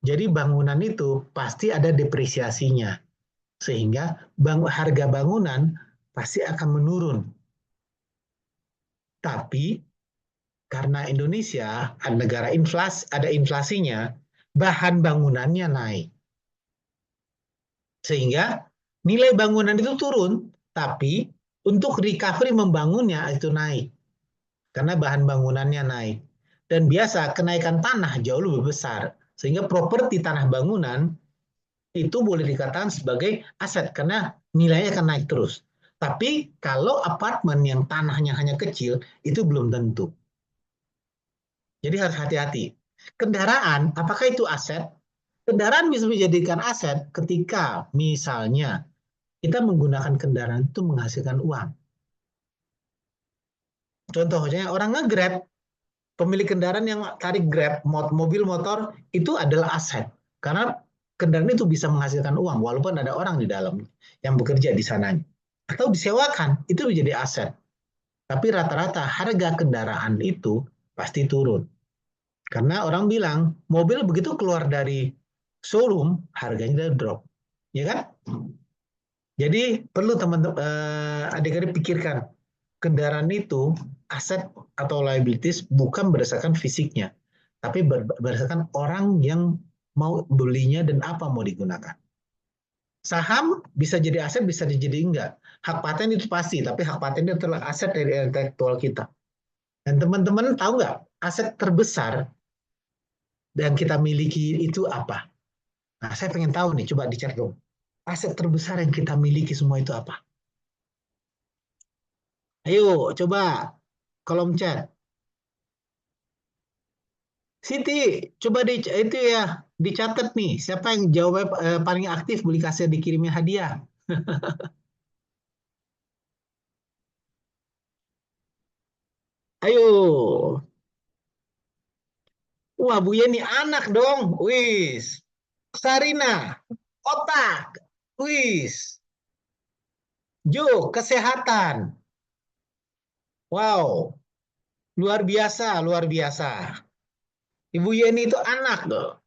Jadi bangunan itu pasti ada depresiasinya. Sehingga harga bangunan pasti akan menurun. Tapi karena Indonesia negara ada inflasinya, bahan bangunannya naik. Sehingga nilai bangunan itu turun, tapi untuk recovery membangunnya itu naik. Karena bahan bangunannya naik. Dan biasa kenaikan tanah jauh lebih besar. Sehingga properti tanah bangunan itu boleh dikatakan sebagai aset karena nilainya akan naik terus. Tapi kalau apartemen yang tanahnya hanya kecil, itu belum tentu. Jadi harus hati-hati. Kendaraan, apakah itu aset? Kendaraan bisa dijadikan aset ketika misalnya kita menggunakan kendaraan itu menghasilkan uang. Contohnya orang nge-Grab, pemilik kendaraan yang tarik Grab, mobil motor, itu adalah aset. Karena kendaraan itu bisa menghasilkan uang, walaupun ada orang di dalam yang bekerja di sananya. atau disewakan, itu menjadi aset. Tapi rata-rata harga kendaraan itu pasti turun. Karena orang bilang, mobil begitu keluar dari showroom, harganya udah drop. Ya kan? Jadi perlu teman-teman adik-adik pikirkan, kendaraan itu aset atau liabilities bukan berdasarkan fisiknya, tapi berdasarkan orang yang mau belinya dan apa mau digunakan. Saham bisa jadi aset, bisa jadi enggak. Hak paten itu pasti, tapi hak paten itu adalah aset dari intelektual kita. Dan teman-teman tahu nggak, aset terbesar yang kita miliki itu apa? Nah, saya pengen tahu nih, coba dicek dong. Aset terbesar yang kita miliki semua itu apa? Ayo, coba kolom chat. Siti, coba itu ya dicatat nih. Siapa yang jawab paling aktif beli kaset dikirimin hadiah? Ayo. Wah, Bu Yeni anak dong. Wis. Sarina, otak. Wis. Jo, kesehatan. Wow, luar biasa, luar biasa. Ibu Yeni itu anak loh.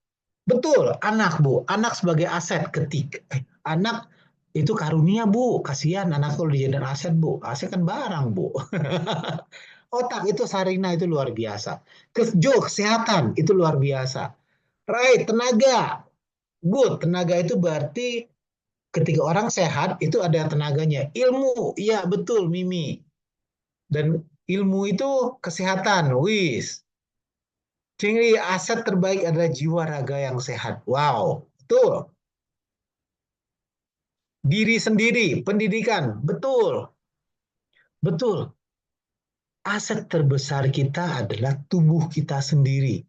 Betul, anak Bu. Anak sebagai aset ketika. Anak itu karunia Bu. Kasihan anak kalau dijadikan aset Bu. Aset kan barang Bu. Otak itu Sarina itu luar biasa. Jo, kesehatan itu luar biasa. Right, tenaga. Good, tenaga itu berarti ketika orang sehat itu ada tenaganya. Ilmu, iya betul Mimi. Dan ilmu itu kesehatan, wis. Jadi aset terbaik adalah jiwa raga yang sehat. Wow, betul. Diri sendiri, pendidikan, betul. Betul. Aset terbesar kita adalah tubuh kita sendiri,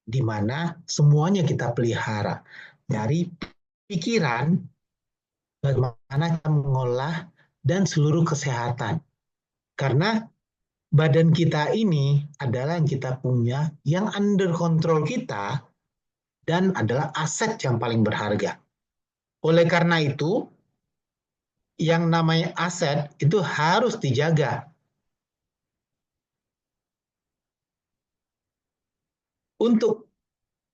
di mana semuanya kita pelihara. Dari pikiran, bagaimana kita mengolah, dan seluruh kesehatan. Karena badan kita ini adalah yang kita punya, yang under control kita, dan adalah aset yang paling berharga. Oleh karena itu, yang namanya aset itu harus dijaga. Untuk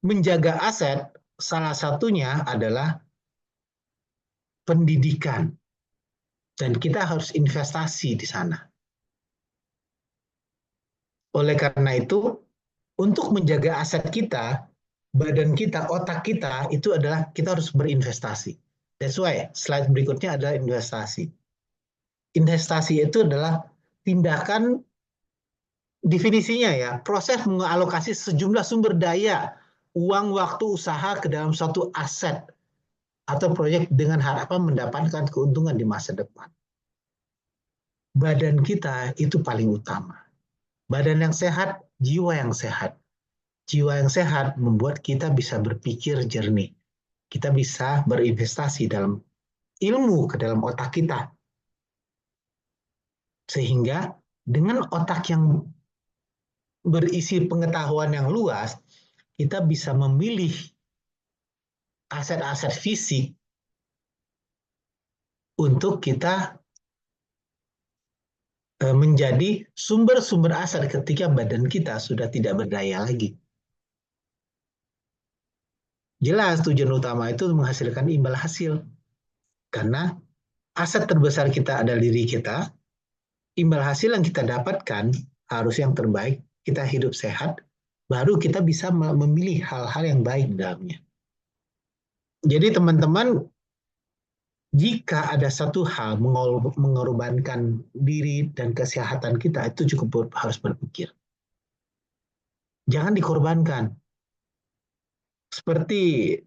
menjaga aset, salah satunya adalah pendidikan. Dan kita harus investasi di sana. Oleh karena itu, untuk menjaga aset kita, badan kita, otak kita, itu adalah kita harus berinvestasi. That's why slide berikutnya adalah investasi. Investasi itu adalah tindakan, definisinya ya, proses mengalokasi sejumlah sumber daya, uang, waktu, usaha ke dalam suatu aset atau proyek dengan harapan mendapatkan keuntungan di masa depan. Badan kita itu paling utama. Badan yang sehat, jiwa yang sehat. Jiwa yang sehat membuat kita bisa berpikir jernih. Kita bisa berinvestasi dalam ilmu ke dalam otak kita. Sehingga dengan otak yang berisi pengetahuan yang luas, kita bisa memilih aset-aset fisik untuk kita menjadi sumber-sumber aset ketika badan kita sudah tidak berdaya lagi. Jelas tujuan utama itu menghasilkan imbal hasil. Karena aset terbesar kita adalah diri kita, imbal hasil yang kita dapatkan harus yang terbaik, kita hidup sehat, baru kita bisa memilih hal-hal yang baik dalamnya. Jadi teman-teman, jika ada satu hal mengorbankan diri dan kesehatan kita, itu cukup harus berpikir. Jangan dikorbankan. Seperti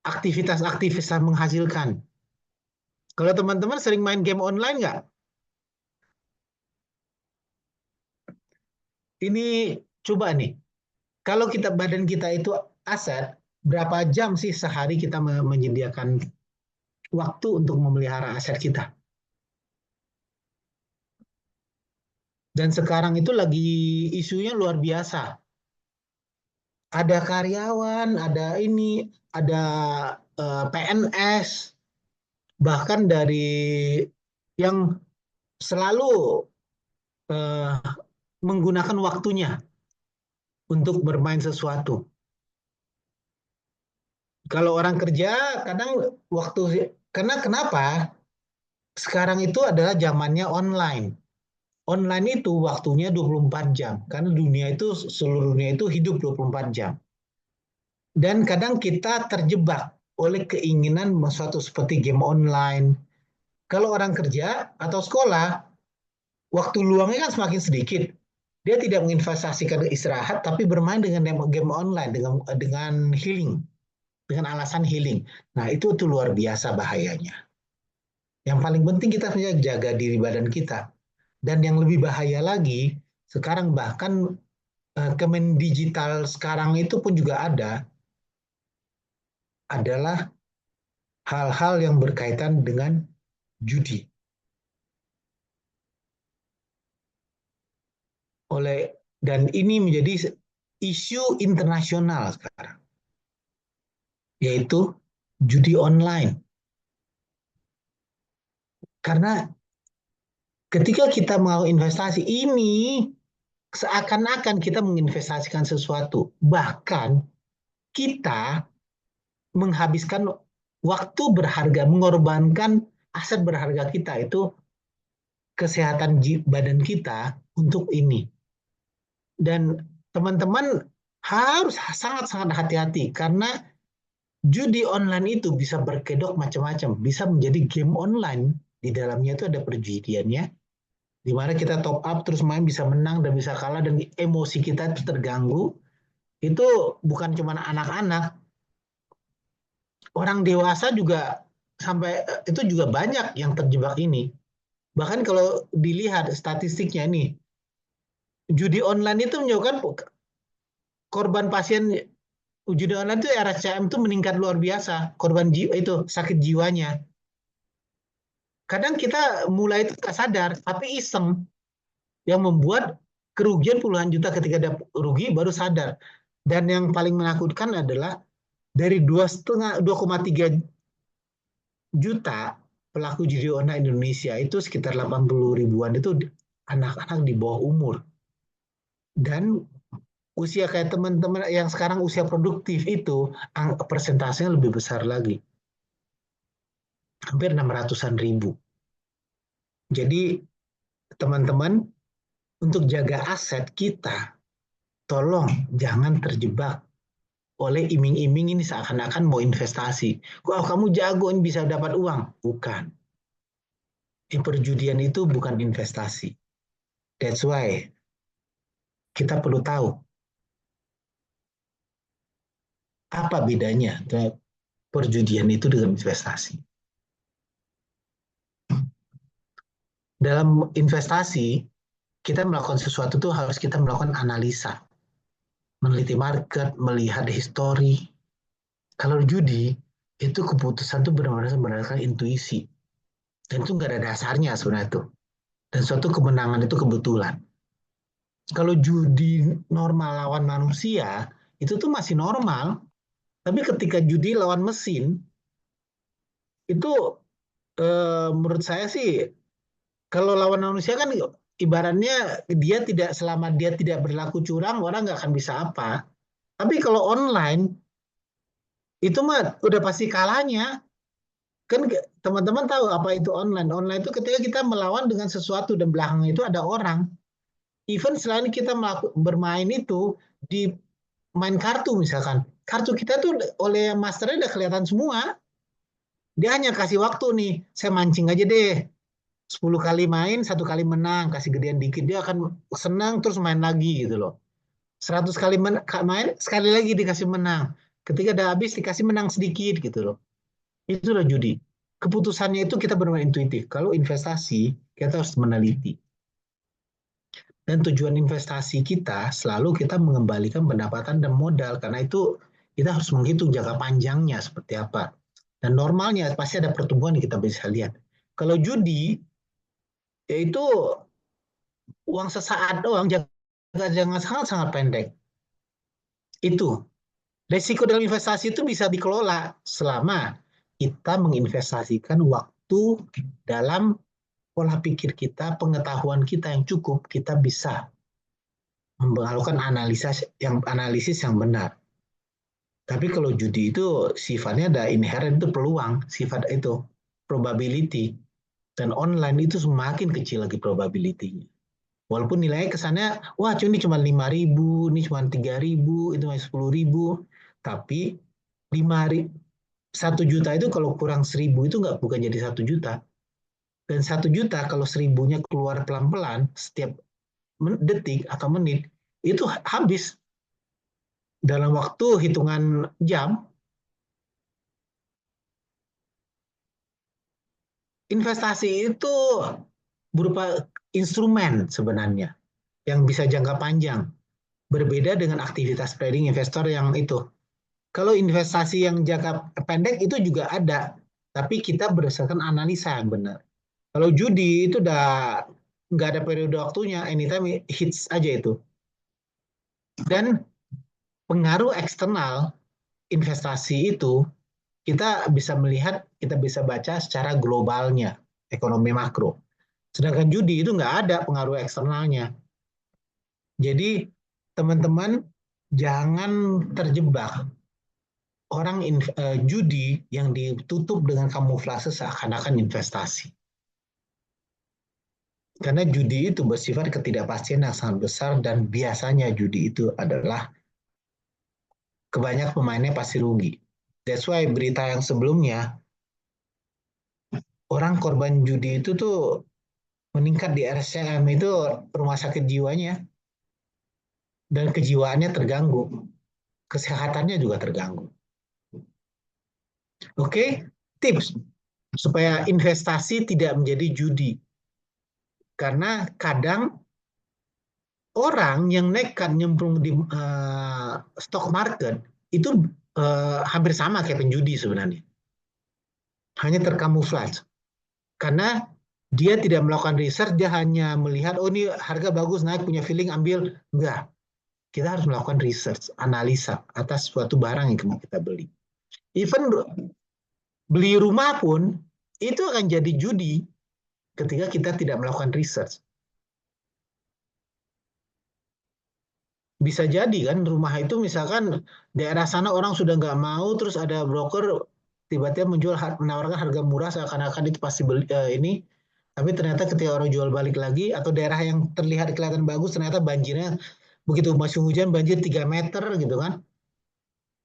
aktivitas-aktivitas yang menghasilkan. Kalau teman-teman sering main game online nggak? Ini coba nih, kalau badan kita itu aset, berapa jam sih sehari kita menyediakan waktu untuk memelihara aset kita? Dan sekarang itu lagi isunya luar biasa. Ada karyawan, ada ini, ada PNS, bahkan dari yang selalu eh, menggunakan waktunya untuk bermain sesuatu. Kalau orang kerja kadang karena kenapa? Sekarang itu adalah zamannya online. Online itu waktunya 24 jam karena seluruh dunia itu hidup 24 jam. Dan kadang kita terjebak oleh keinginan sesuatu seperti game online. Kalau orang kerja atau sekolah, waktu luangnya kan semakin sedikit. Dia tidak menginvestasikan istirahat, tapi bermain dengan game online, dengan healing, dengan alasan healing. Nah, itu tuh luar biasa bahayanya. Yang paling penting kita punya jaga diri badan kita. Dan yang lebih bahaya lagi, sekarang bahkan Kemen Digital sekarang itu pun juga adalah hal-hal yang berkaitan dengan judi. Dan ini menjadi isu internasional sekarang, yaitu judi online. Karena ketika kita mau investasi ini, seakan-akan kita menginvestasikan sesuatu. Bahkan kita menghabiskan waktu berharga, mengorbankan aset berharga kita, itu kesehatan badan kita untuk ini. Dan teman-teman harus sangat-sangat hati-hati karena judi online itu bisa berkedok macam-macam, bisa menjadi game online. Di dalamnya itu ada perjudiannya, di mana kita top up terus main, bisa menang dan bisa kalah, dan emosi kita itu terganggu. Itu bukan cuma anak-anak, orang dewasa juga sampai itu juga banyak yang terjebak ini. Bahkan kalau dilihat statistiknya nih, judi online itu menyebabkan korban pasien judi online itu RSCM itu meningkat luar biasa, korban jiwa itu sakit jiwanya. Kadang kita mulai itu tak sadar, tapi iseng, yang membuat kerugian puluhan juta. Ketika ada rugi baru sadar. Dan yang paling menakutkan adalah dari 2,3 juta pelaku judi online Indonesia itu sekitar 80 ribuan itu anak-anak di bawah umur. Dan usia kayak teman-teman yang sekarang usia produktif itu persentasenya lebih besar lagi. Hampir 600-an ribu. Jadi teman-teman, untuk jaga aset kita, tolong jangan terjebak oleh iming-iming ini seakan-akan mau investasi. Wah, kamu jago ini bisa dapat uang. Bukan. Perjudian itu bukan investasi. That's why kita perlu tahu apa bedanya perjudian itu dengan investasi. Dalam investasi, kita melakukan sesuatu itu harus kita melakukan analisa. Meneliti market, melihat histori. Kalau judi, itu keputusan itu benar-benar berdasarkan intuisi. Dan itu nggak ada dasarnya sebenarnya itu. Dan suatu kemenangan itu kebetulan. Kalau judi normal lawan manusia, itu tuh masih normal. Tapi ketika judi lawan mesin, itu menurut saya sih, kalau lawan manusia kan ibaratnya selama dia tidak berlaku curang, orang nggak akan bisa apa. Tapi kalau online, itu mah udah pasti kalahnya. Kan teman-teman tahu apa itu online. Online itu ketika kita melawan dengan sesuatu dan belakangnya itu ada orang. Even selain kita bermain itu di main kartu misalkan. Kartu kita tuh oleh masternya udah kelihatan semua. Dia hanya kasih waktu nih, saya mancing aja deh. 10 kali main, 1 kali menang, kasih gedean dikit, dia akan senang terus main lagi gitu loh. 100 kali main, sekali lagi dikasih menang. Ketika udah habis dikasih menang sedikit gitu loh. Itulah judi. Keputusannya itu kita bermain intuitif. Kalau investasi, kita harus meneliti. Dan tujuan investasi kita selalu kita mengembalikan pendapatan dan modal. Karena itu kita harus menghitung jangka panjangnya seperti apa. Dan normalnya pasti ada pertumbuhan yang kita bisa lihat. Kalau judi, yaitu uang sesaat doang, jangan sangat-sangat pendek. Itu. Risiko dalam investasi itu bisa dikelola selama kita menginvestasikan waktu dalam pola pikir kita, pengetahuan kita yang cukup, kita bisa melakukan analisis yang benar. Tapi kalau judi itu sifatnya ada inherent, itu peluang, sifat itu probability, dan online itu semakin kecil lagi probability-nya. Walaupun nilainya kesannya, wah ini cuma 5.000, ini cuma 3.000, itu cuma 10.000, tapi 1 juta itu kalau kurang 1.000 itu bukan jadi 1 juta. Dan 1 juta kalau 1.000-nya keluar pelan-pelan setiap detik atau menit, itu habis dalam waktu hitungan jam. Investasi itu berupa instrumen sebenarnya yang bisa jangka panjang. Berbeda dengan aktivitas trading investor yang itu. Kalau investasi yang jangka pendek itu juga ada, tapi kita berdasarkan analisa yang benar. Kalau judi itu udah nggak ada periode waktunya, anytime hits aja itu. Dan pengaruh eksternal investasi itu kita bisa melihat, kita bisa baca secara globalnya, ekonomi makro. Sedangkan judi itu nggak ada pengaruh eksternalnya. Jadi teman-teman jangan terjebak orang judi yang ditutup dengan kamuflase seakan-akan investasi. Karena judi itu bersifat ketidakpastian yang sangat besar dan biasanya judi itu adalah kebanyakan pemainnya pasti rugi. That's why berita yang sebelumnya orang korban judi itu tuh meningkat di RSCM itu rumah sakit jiwanya dan kejiwaannya terganggu, kesehatannya juga terganggu. Oke, tips supaya investasi tidak menjadi judi. Karena kadang orang yang nekat nyemplung di stock market itu hampir sama kayak penjudi sebenarnya. Hanya terkamuflase. Karena dia tidak melakukan research, dia hanya melihat, oh ini harga bagus, naik, punya feeling, ambil. Enggak. Kita harus melakukan research, analisa atas suatu barang yang mau kita beli. Even beli rumah pun, itu akan jadi judi ketika kita tidak melakukan research. Bisa jadi kan rumah itu misalkan daerah sana orang sudah nggak mau, terus ada broker tiba-tiba menawarkan harga murah seakan-akan itu pasti beli ini, tapi ternyata ketika orang jual balik lagi atau daerah yang terlihat kelihatan bagus ternyata banjirnya begitu masih hujan banjir 3 meter gitu kan,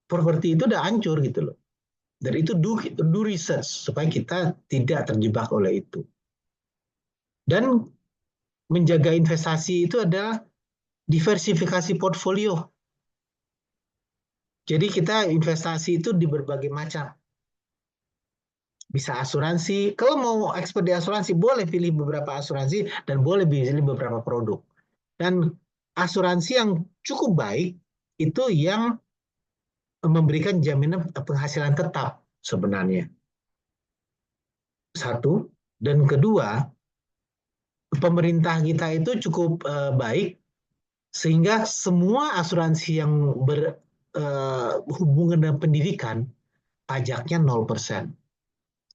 properti itu udah hancur gitu loh. Dan itu do research supaya kita tidak terjebak oleh itu. Dan menjaga investasi itu adalah diversifikasi portfolio. Jadi kita investasi itu di berbagai macam. Bisa asuransi, kalau mau expert di asuransi boleh pilih beberapa asuransi dan boleh pilih beberapa produk. Dan asuransi yang cukup baik itu yang memberikan jaminan penghasilan tetap sebenarnya. Satu, dan kedua, pemerintah kita itu cukup baik sehingga semua asuransi yang berhubungan dengan pendidikan pajaknya 0%.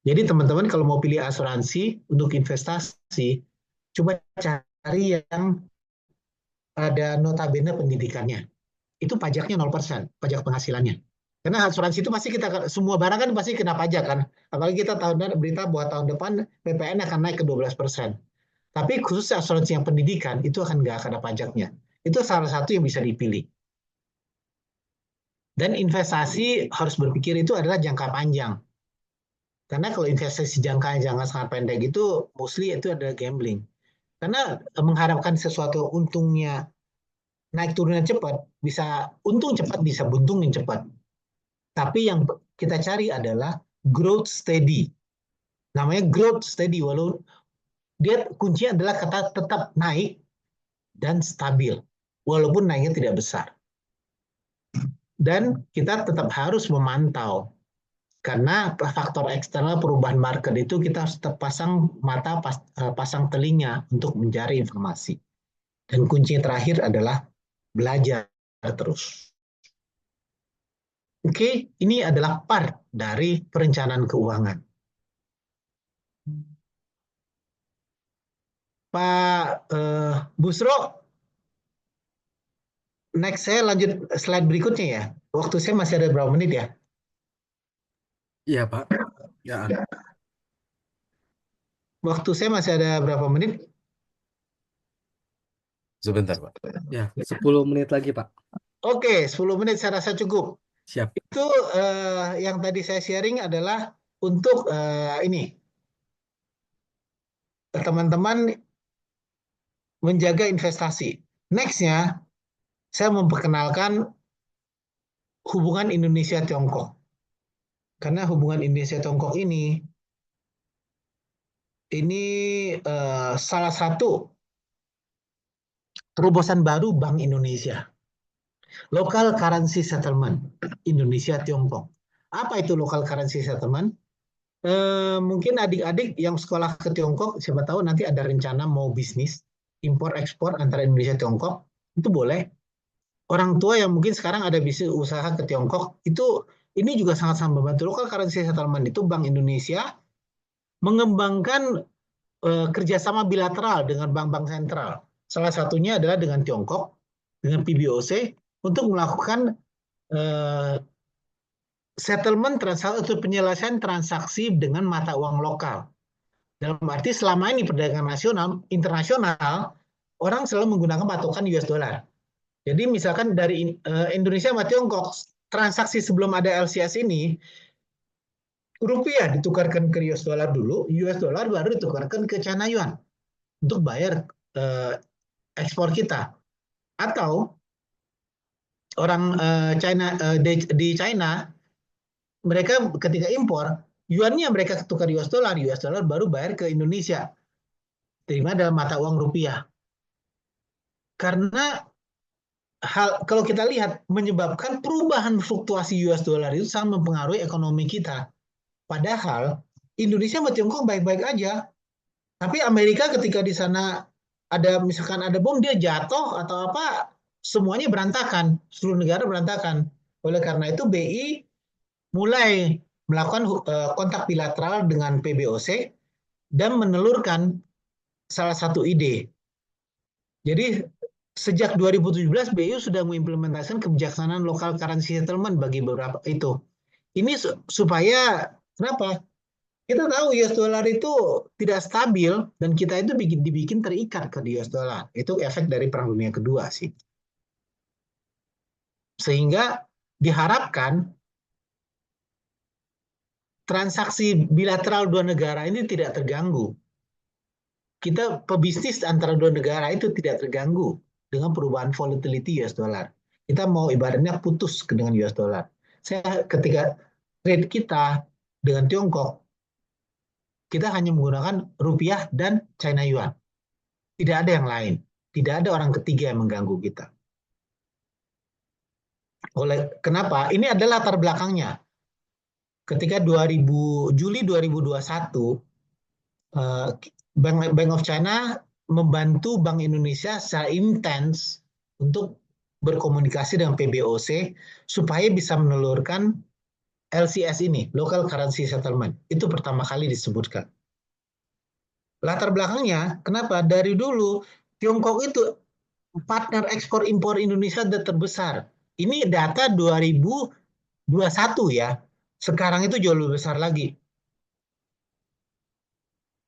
Jadi teman-teman kalau mau pilih asuransi untuk investasi, coba cari yang ada notabene pendidikannya. Itu pajaknya 0%, pajak penghasilannya. Karena asuransi itu pasti semua barang kan pasti kena pajak kan. Apalagi kita berita bahwa tahun depan PPN akan naik ke 12%. Tapi khusus asuransi yang pendidikan itu akan nggak ada pajaknya. Itu salah satu yang bisa dipilih. Dan investasi harus berpikir itu adalah jangka panjang. Karena kalau investasi jangka sangat pendek itu mostly itu adalah gambling. Karena mengharapkan sesuatu untungnya naik turunnya cepat, bisa untung cepat, bisa buntungin cepat. Tapi yang kita cari adalah growth steady. Namanya growth steady, walau dia kuncinya adalah kata tetap naik dan stabil, walaupun naiknya tidak besar. Dan kita tetap harus memantau. Karena faktor eksternal perubahan market itu kita harus tetap pasang mata, pasang telinga untuk mencari informasi. Dan kunci terakhir adalah belajar terus. Oke, ini adalah part dari perencanaan keuangan. Pak Busro, next saya lanjut slide berikutnya ya. Waktu saya masih ada berapa menit ya? Iya, Pak. Ya, Waktu saya masih ada berapa menit? Sebentar, Pak. ya, 10 menit lagi, Pak. Oke, 10 menit saya rasa cukup. Siap. Itu yang tadi saya sharing adalah untuk ini teman-teman menjaga investasi. Nextnya, saya memperkenalkan hubungan Indonesia-Tiongkok. Karena hubungan Indonesia-Tiongkok ini salah satu terobosan baru Bank Indonesia. Local Currency Settlement Indonesia-Tiongkok. Apa itu Local Currency Settlement? Mungkin adik-adik yang sekolah ke Tiongkok, siapa tahu nanti ada rencana mau bisnis, impor-ekspor antara Indonesia Tiongkok, itu boleh. Orang tua yang mungkin sekarang ada bisnis usaha ke Tiongkok, ini juga sangat-sangat membantu. Local Currency Settlement itu Bank Indonesia mengembangkan kerjasama bilateral dengan bank-bank sentral. Salah satunya adalah dengan Tiongkok, dengan PBOC, untuk melakukan settlement transaksi atau penyelesaian transaksi dengan mata uang lokal. Dalam arti selama ini perdagangan internasional, orang selalu menggunakan patokan US dollar. Jadi misalkan dari Indonesia sama Tiongkok, transaksi sebelum ada LCS ini, rupiah ditukarkan ke US dollar dulu, US dollar baru ditukarkan ke China Yuan untuk bayar ekspor kita. Atau orang China di China, mereka ketika impor, yuannya mereka tukar US dollar baru bayar ke Indonesia. Terima dalam mata uang rupiah. Karena kalau kita lihat menyebabkan perubahan fluktuasi US dollar itu sangat mempengaruhi ekonomi kita. Padahal Indonesia sama Tiongkok baik-baik aja. Tapi Amerika ketika di sana misalkan ada bom, dia jatuh atau apa, semuanya berantakan, seluruh negara berantakan. Oleh karena itu BI mulai melakukan kontak bilateral dengan PBOC dan menelurkan salah satu ide. Jadi sejak 2017 BI sudah mengimplementasikan kebijaksanaan local currency settlement bagi beberapa itu. Ini supaya kenapa? Kita tahu US dollar itu tidak stabil dan kita itu dibikin terikat ke US dollar. Itu efek dari Perang Dunia Kedua sih. Sehingga diharapkan transaksi bilateral dua negara ini tidak terganggu. Kita pebisnis antara dua negara itu tidak terganggu dengan perubahan volatility US dollar. Kita mau ibaratnya putus dengan US dollar. Ketika trade kita dengan Tiongkok, kita hanya menggunakan rupiah dan China Yuan. Tidak ada yang lain. Tidak ada orang ketiga yang mengganggu kita. Kenapa? Ini adalah latar belakangnya. Ketika Juli 2021, Bank of China membantu Bank Indonesia secara intens untuk berkomunikasi dengan PBOC supaya bisa menelurkan LCS ini, Local Currency Settlement. Itu pertama kali disebutkan. Latar belakangnya, kenapa? Dari dulu Tiongkok itu partner ekspor impor Indonesia terbesar. Ini data 2021 ya. Sekarang itu jauh lebih besar lagi.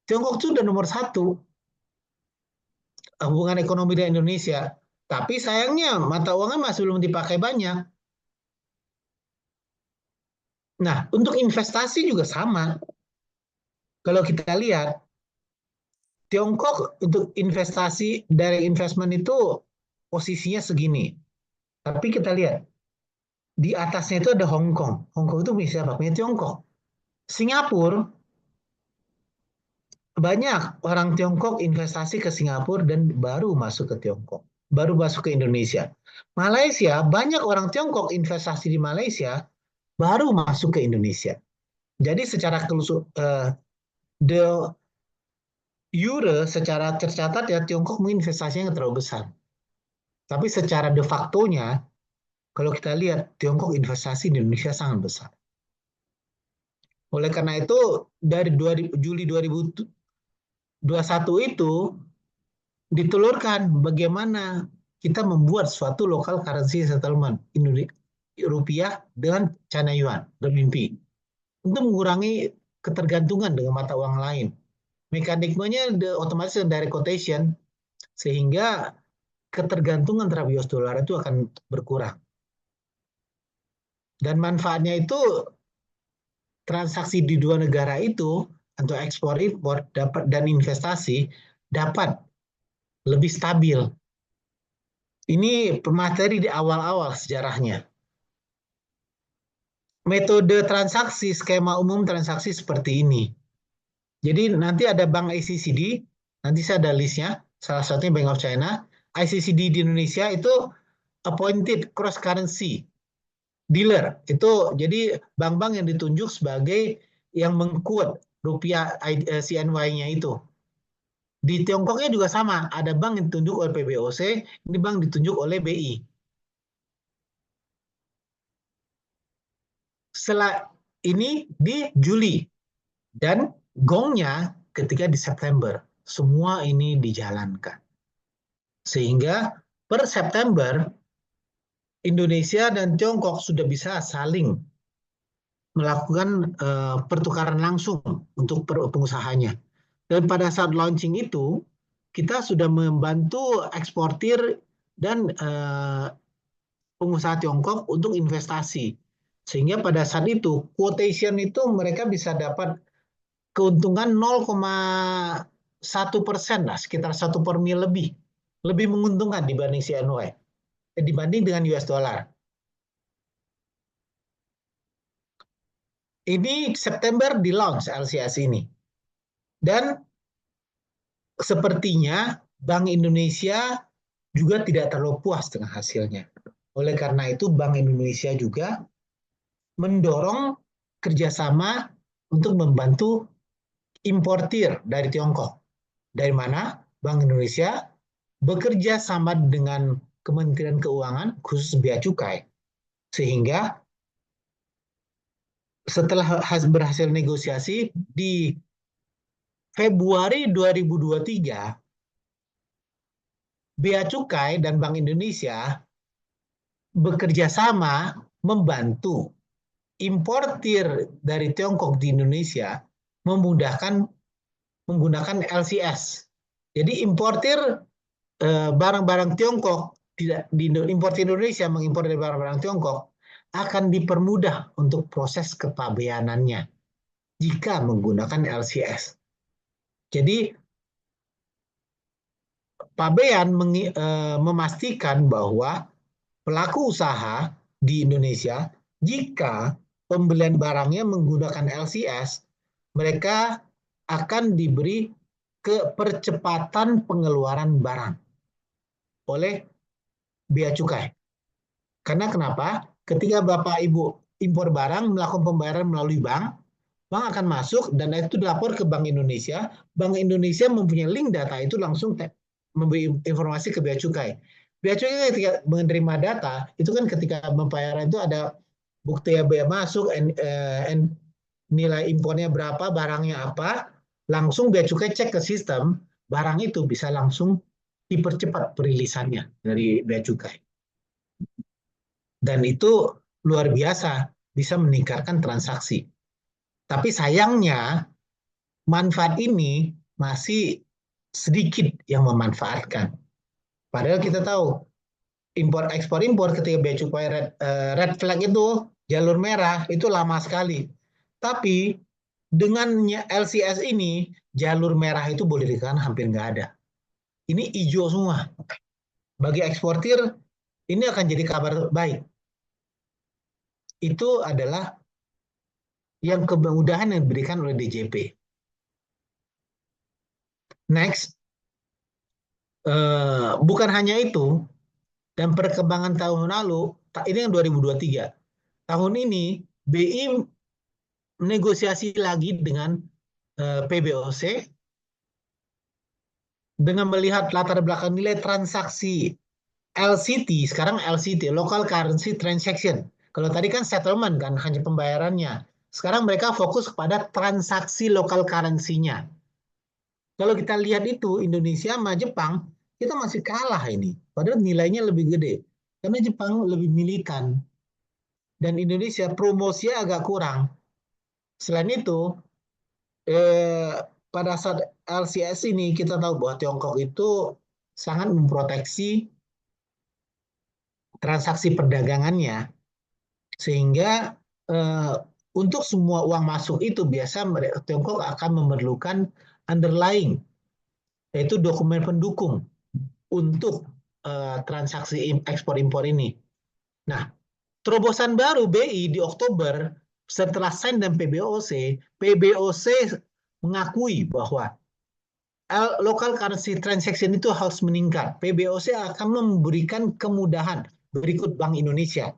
Tiongkok itu sudah nomor 1 hubungan ekonomi dengan Indonesia. Tapi sayangnya mata uangnya masih belum dipakai banyak. Nah, untuk investasi juga sama. Kalau kita lihat, Tiongkok untuk investasi dari investment itu posisinya segini. Tapi kita lihat, di atasnya itu ada Hong Kong. Hong Kong itu bisa apa? Punya Tiongkok. Singapura, banyak orang Tiongkok investasi ke Singapura dan baru masuk ke Tiongkok. Baru masuk ke Indonesia. Malaysia, banyak orang Tiongkok investasi di Malaysia, baru masuk ke Indonesia. Jadi secara the euro secara tercatat ya Tiongkok mungkin investasinya yang terlalu besar. Tapi secara de facto-nya, kalau kita lihat Tiongkok investasi di Indonesia sangat besar. Oleh karena itu dari Juli 2021 itu Ditelurkan bagaimana kita membuat suatu local currency settlement rupiah dengan China Yuan, renminbi, untuk mengurangi ketergantungan dengan mata uang lain. Mekanismenya otomatis direct quotation, sehingga ketergantungan terhadap US dollar itu akan berkurang. Dan manfaatnya itu transaksi di dua negara itu atau ekspor impor dapat dan investasi dapat lebih stabil. Ini materi di awal-awal sejarahnya. Metode transaksi, skema umum transaksi seperti ini. Jadi nanti ada Bank ICCD, nanti saya ada listnya, salah satunya Bank of China. ICCD di Indonesia itu appointed cross currency dealer. Itu jadi bank-bank yang ditunjuk sebagai yang mengquote rupiah CNY-nya itu. Di Tiongkoknya juga sama, ada bank yang ditunjuk oleh PBOC, ini bank ditunjuk oleh BI. Setelah ini di Juli, dan gongnya ketika di September. Semua ini dijalankan. Sehingga per September, Indonesia dan Tiongkok sudah bisa saling melakukan pertukaran langsung untuk pengusahanya. Dan pada saat launching itu, kita sudah membantu eksportir dan pengusaha Tiongkok untuk investasi. Sehingga pada saat itu, quotation itu mereka bisa dapat keuntungan 0,1% lah, sekitar 1 per mil lebih. Lebih menguntungkan dibanding CNY. Dibanding dengan US dollar. Ini September di launch LCS ini. Dan sepertinya Bank Indonesia juga tidak terlalu puas dengan hasilnya. Oleh karena itu Bank Indonesia juga mendorong kerjasama untuk membantu importir dari Tiongkok. Dari mana? Bank Indonesia bekerja sama dengan Kementerian Keuangan, khusus Bea Cukai. Sehingga setelah berhasil negosiasi di Februari 2023, Bea Cukai dan Bank Indonesia bekerja sama membantu importir dari Tiongkok di Indonesia memudahkan menggunakan LCS. Jadi importir barang-barang Tiongkok, importir Indonesia mengimpor dari barang-barang Tiongkok akan dipermudah untuk proses kepabeanannya jika menggunakan LCS. Jadi pabean memastikan bahwa pelaku usaha di Indonesia jika pembelian barangnya menggunakan LCS, mereka akan diberi kepercepatan pengeluaran barang oleh Bea Cukai. Karena kenapa? Ketika Bapak Ibu impor barang, melakukan pembayaran melalui bank, bank akan masuk dan itu dilapor ke Bank Indonesia. Bank Indonesia mempunyai link data itu langsung memberi informasi ke Bea Cukai. Bea Cukai ketika menerima data, itu kan ketika pembayaran itu ada bukti bea masuk, nilai impornya berapa, barangnya apa, langsung Bea Cukai cek ke sistem, barang itu bisa langsung dipercepat perilisannya dari Bea Cukai. Dan itu luar biasa, bisa meningkatkan transaksi. Tapi sayangnya, manfaat ini masih sedikit yang memanfaatkan. Padahal kita tahu, ekspor-impor ketika Bea Cukai red flag itu, jalur merah, itu lama sekali. Tapi dengan LCS ini, jalur merah itu boleh dikatakan hampir nggak ada. Ini hijau semua. Bagi eksportir, ini akan jadi kabar baik. Itu adalah yang kemudahan yang diberikan oleh DJP. Next, bukan hanya itu, dan perkembangan tahun lalu, ini yang 2023. Tahun ini, BI negosiasi lagi dengan PBOC dengan melihat latar belakang nilai transaksi LCT, sekarang LCT, Local Currency Transaction. Kalau tadi kan settlement kan, hanya pembayarannya. Sekarang mereka fokus kepada transaksi local currency-nya. Kalau kita lihat itu, Indonesia sama Jepang kita masih kalah ini. Padahal nilainya lebih gede. Karena Jepang lebih militan. Dan Indonesia promosinya agak kurang. Selain itu, pada saat LCS ini kita tahu bahwa Tiongkok itu sangat memproteksi transaksi perdagangannya, sehingga untuk semua uang masuk itu biasa Tiongkok akan memerlukan underlying, yaitu dokumen pendukung untuk transaksi ekspor impor ini. Nah, terobosan baru BI di Oktober setelah SEN dan PBOC mengakui bahwa local currency transaction itu harus meningkat. PBOC akan memberikan kemudahan berikut Bank Indonesia.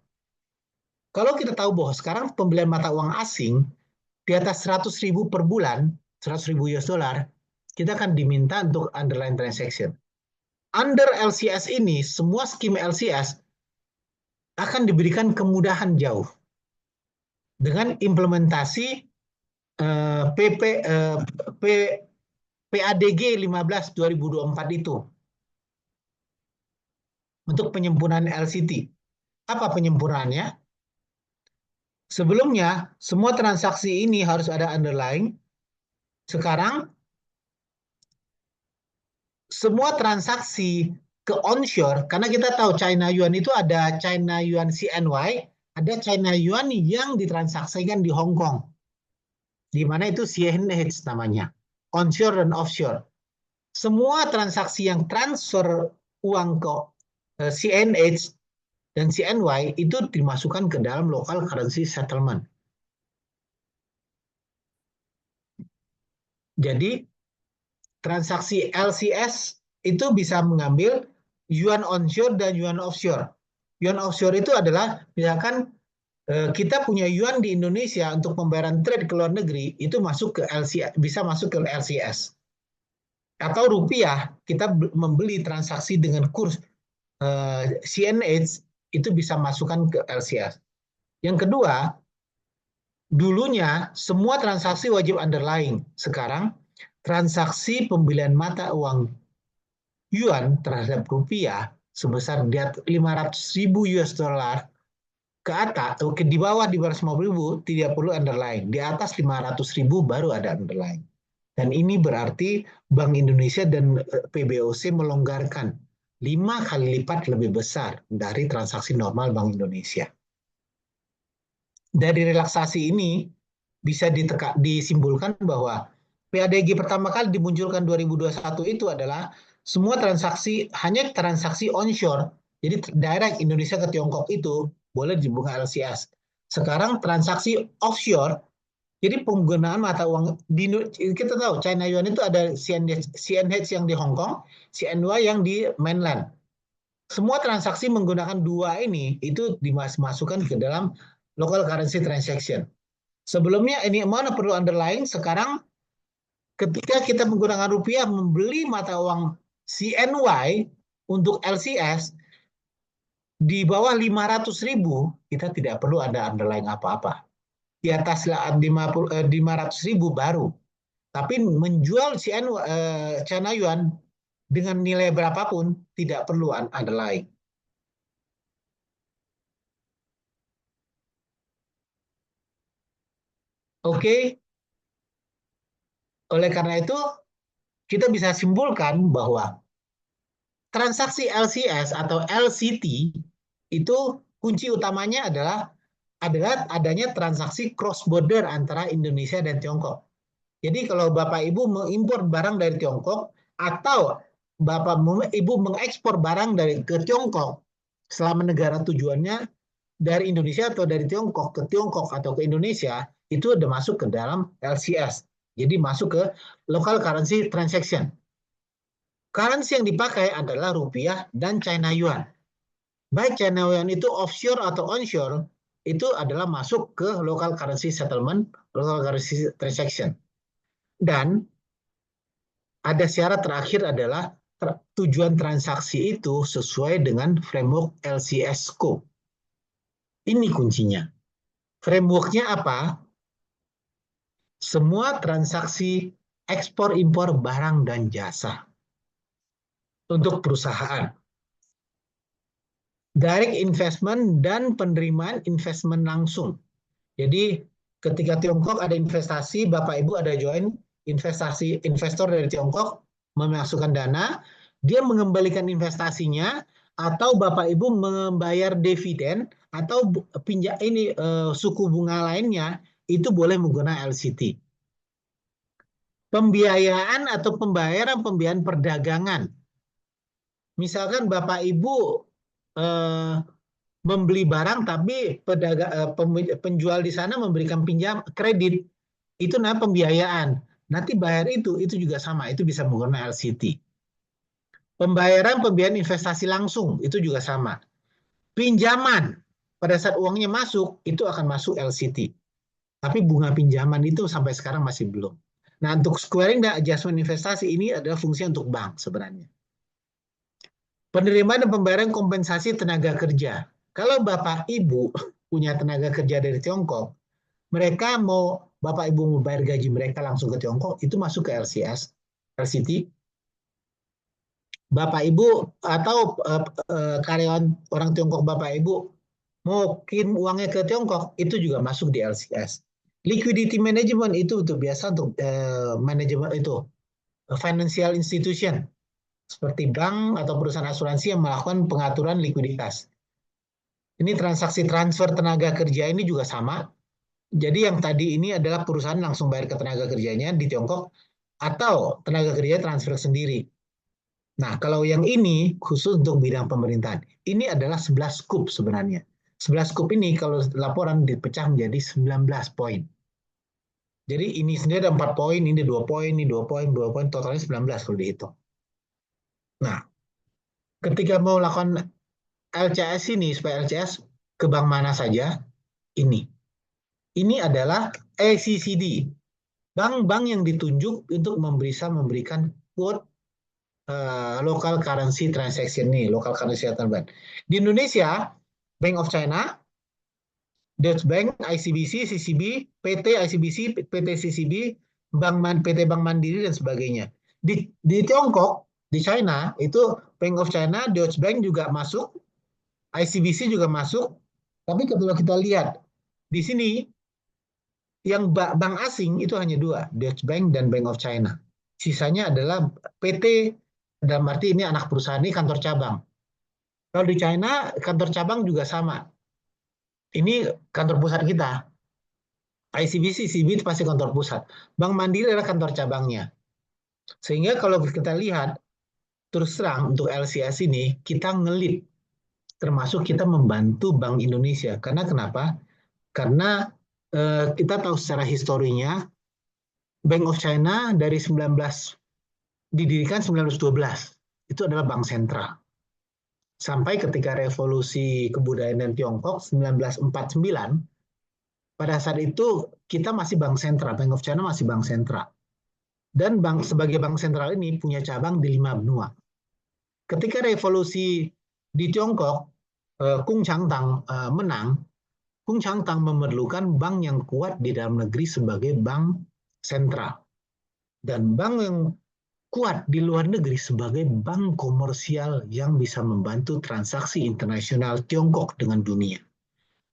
Kalau kita tahu bahwa sekarang pembelian mata uang asing di atas 100.000 per bulan, 100.000 US dollar, kita akan diminta untuk underlying transaction. Under LCS ini, semua skim LCS akan diberikan kemudahan jauh dengan implementasi PADG 15 2024 itu untuk penyempurnaan LCT. Apa penyempurnaannya? Sebelumnya, semua transaksi ini harus ada underlying. Sekarang, semua transaksi ke onshore, karena kita tahu China Yuan itu ada China Yuan CNY, ada China Yuan yang ditransaksikan di Hong Kong. Di mana itu CNH namanya, onshore dan offshore. Semua transaksi yang transfer uang ke CNH dan CNY itu dimasukkan ke dalam local currency settlement. Jadi transaksi LCS itu bisa mengambil yuan onshore dan yuan offshore. Yuan offshore itu adalah misalkan kita punya yuan di Indonesia untuk pembayaran trade ke luar negeri, itu masuk ke LCS, bisa masuk ke LCS. Atau rupiah, kita membeli transaksi dengan kurs CNH, itu bisa masukkan ke LCS. Yang kedua, dulunya semua transaksi wajib underlying. Sekarang transaksi pembelian mata uang yuan terhadap rupiah sebesar 500.000 US dollar ke atas atau di bawah 550.000 tidak perlu underlying. Di atas 500.000 baru ada underlying. Dan ini berarti Bank Indonesia dan PBOC melonggarkan 5 kali lipat lebih besar dari transaksi normal Bank Indonesia. Dari relaksasi ini bisa disimpulkan bahwa PADG pertama kali dimunculkan 2021 itu adalah semua transaksi, hanya transaksi onshore, jadi direct Indonesia ke Tiongkok itu boleh dibuka LCS. Sekarang transaksi offshore, jadi penggunaan mata uang, kita tahu China Yuan itu ada CNH yang di Hong Kong, CNY yang di mainland. Semua transaksi menggunakan dua ini, itu dimasukkan ke dalam local currency transaction. Sebelumnya ini mana perlu underlying, sekarang ketika kita menggunakan rupiah membeli mata uang CNY untuk LCS, di bawah 500.000 kita tidak perlu ada underlying apa-apa. Di atas 500.000 baru. Tapi menjual China Yuan dengan nilai berapapun tidak perlu underlying. Oke. Oleh karena itu kita bisa simpulkan bahwa transaksi LCS atau LCT itu kunci utamanya adalah adanya transaksi cross border antara Indonesia dan Tiongkok. Jadi kalau Bapak Ibu mengimpor barang dari Tiongkok atau Bapak Ibu mengekspor barang ke Tiongkok selama negara tujuannya dari Indonesia atau dari Tiongkok ke Tiongkok atau ke Indonesia, itu udah masuk ke dalam LCS. Jadi masuk ke local currency transaction. Currency yang dipakai adalah rupiah dan China Yuan. Baik China Yuan itu offshore atau onshore, itu adalah masuk ke local currency settlement, local currency transaction. Dan ada syarat terakhir adalah tujuan transaksi itu sesuai dengan framework LCS scope. Ini kuncinya. Frameworknya apa? Semua transaksi ekspor impor barang dan jasa. untuk perusahaan. Direct investment dan penerimaan investment langsung. Jadi ketika Tiongkok ada investasi, Bapak Ibu ada join investasi, investor dari Tiongkok memasukkan dana, dia mengembalikan investasinya, atau Bapak Ibu membayar dividen atau suku bunga lainnya, itu boleh menggunakan LCT. Pembiayaan atau pembayaran perdagangan. Misalkan Bapak Ibu membeli barang tapi penjual di sana memberikan pinjam kredit, itu namanya pembiayaan. Nanti bayar itu juga sama, itu bisa menggunakan LCT. Pembayaran investasi langsung itu juga sama. Pinjaman pada saat uangnya masuk itu akan masuk LCT. Tapi bunga pinjaman itu sampai sekarang masih belum. Nah, untuk squaring dan adjustment investasi ini adalah fungsi untuk bank sebenarnya. Penerimaan dan pembayaran kompensasi tenaga kerja. Kalau Bapak Ibu punya tenaga kerja dari Tiongkok, mereka Bapak Ibu mau bayar gaji mereka langsung ke Tiongkok, itu masuk ke LCT. Bapak Ibu atau karyawan orang Tiongkok Bapak Ibu mau kirim uangnya ke Tiongkok, itu juga masuk di LCS. Liquidity management itu biasa untuk manajemen itu financial institution seperti bank atau perusahaan asuransi yang melakukan pengaturan likuiditas. Ini transaksi transfer tenaga kerja ini juga sama. Jadi yang tadi ini adalah perusahaan langsung bayar ke tenaga kerjanya di Tiongkok atau tenaga kerja transfer sendiri. Nah, kalau yang ini khusus untuk bidang pemerintahan. Ini adalah 11 scoop sebenarnya. 11 scoop ini kalau laporan dipecah menjadi 19 poin. Jadi ini sendiri ada 4 poin, ini 2 poin, ini 2 poin, 2 poin, totalnya 19 kalau dihitung. Nah, ketika mau lakukan LCS ini, supaya LCS ke bank mana saja, ini. Ini adalah ACCD. Bank-bank yang ditunjuk untuk memberikan quote local currency transaction nih, local currency settlement. Di Indonesia, Bank of China, Deutsche Bank, ICBC, CCB, PT ICBC, PT CCB, PT Bank Mandiri, dan sebagainya. Di Tiongkok, di China, itu Bank of China, Deutsche Bank juga masuk, ICBC juga masuk, tapi ketika kita lihat, di sini, yang bank asing itu hanya 2, Deutsche Bank dan Bank of China. Sisanya adalah PT, dalam arti ini anak perusahaan, ini kantor cabang. Kalau di China, kantor cabang juga sama. Ini kantor pusat kita. ICBC, CCB itu pasti kantor pusat. Bank Mandiri adalah kantor cabangnya. Sehingga kalau kita lihat, terus terang untuk LCS ini, kita ngelit. Termasuk kita membantu Bank Indonesia. Karena kenapa? Karena kita tahu secara historinya, Bank of China dari didirikan 1912. Itu adalah bank sentral. Sampai ketika revolusi kebudayaan Tiongkok 1949, pada saat itu kita masih bank sentral, Bank of China masih bank sentral. Dan sebagai bank sentral ini punya cabang di 5 benua. Ketika revolusi di Tiongkok, Kung Changtang menang, Kung Changtang memerlukan bank yang kuat di dalam negeri sebagai bank sentral. Dan bank yang kuat di luar negeri sebagai bank komersial yang bisa membantu transaksi internasional Tiongkok dengan dunia.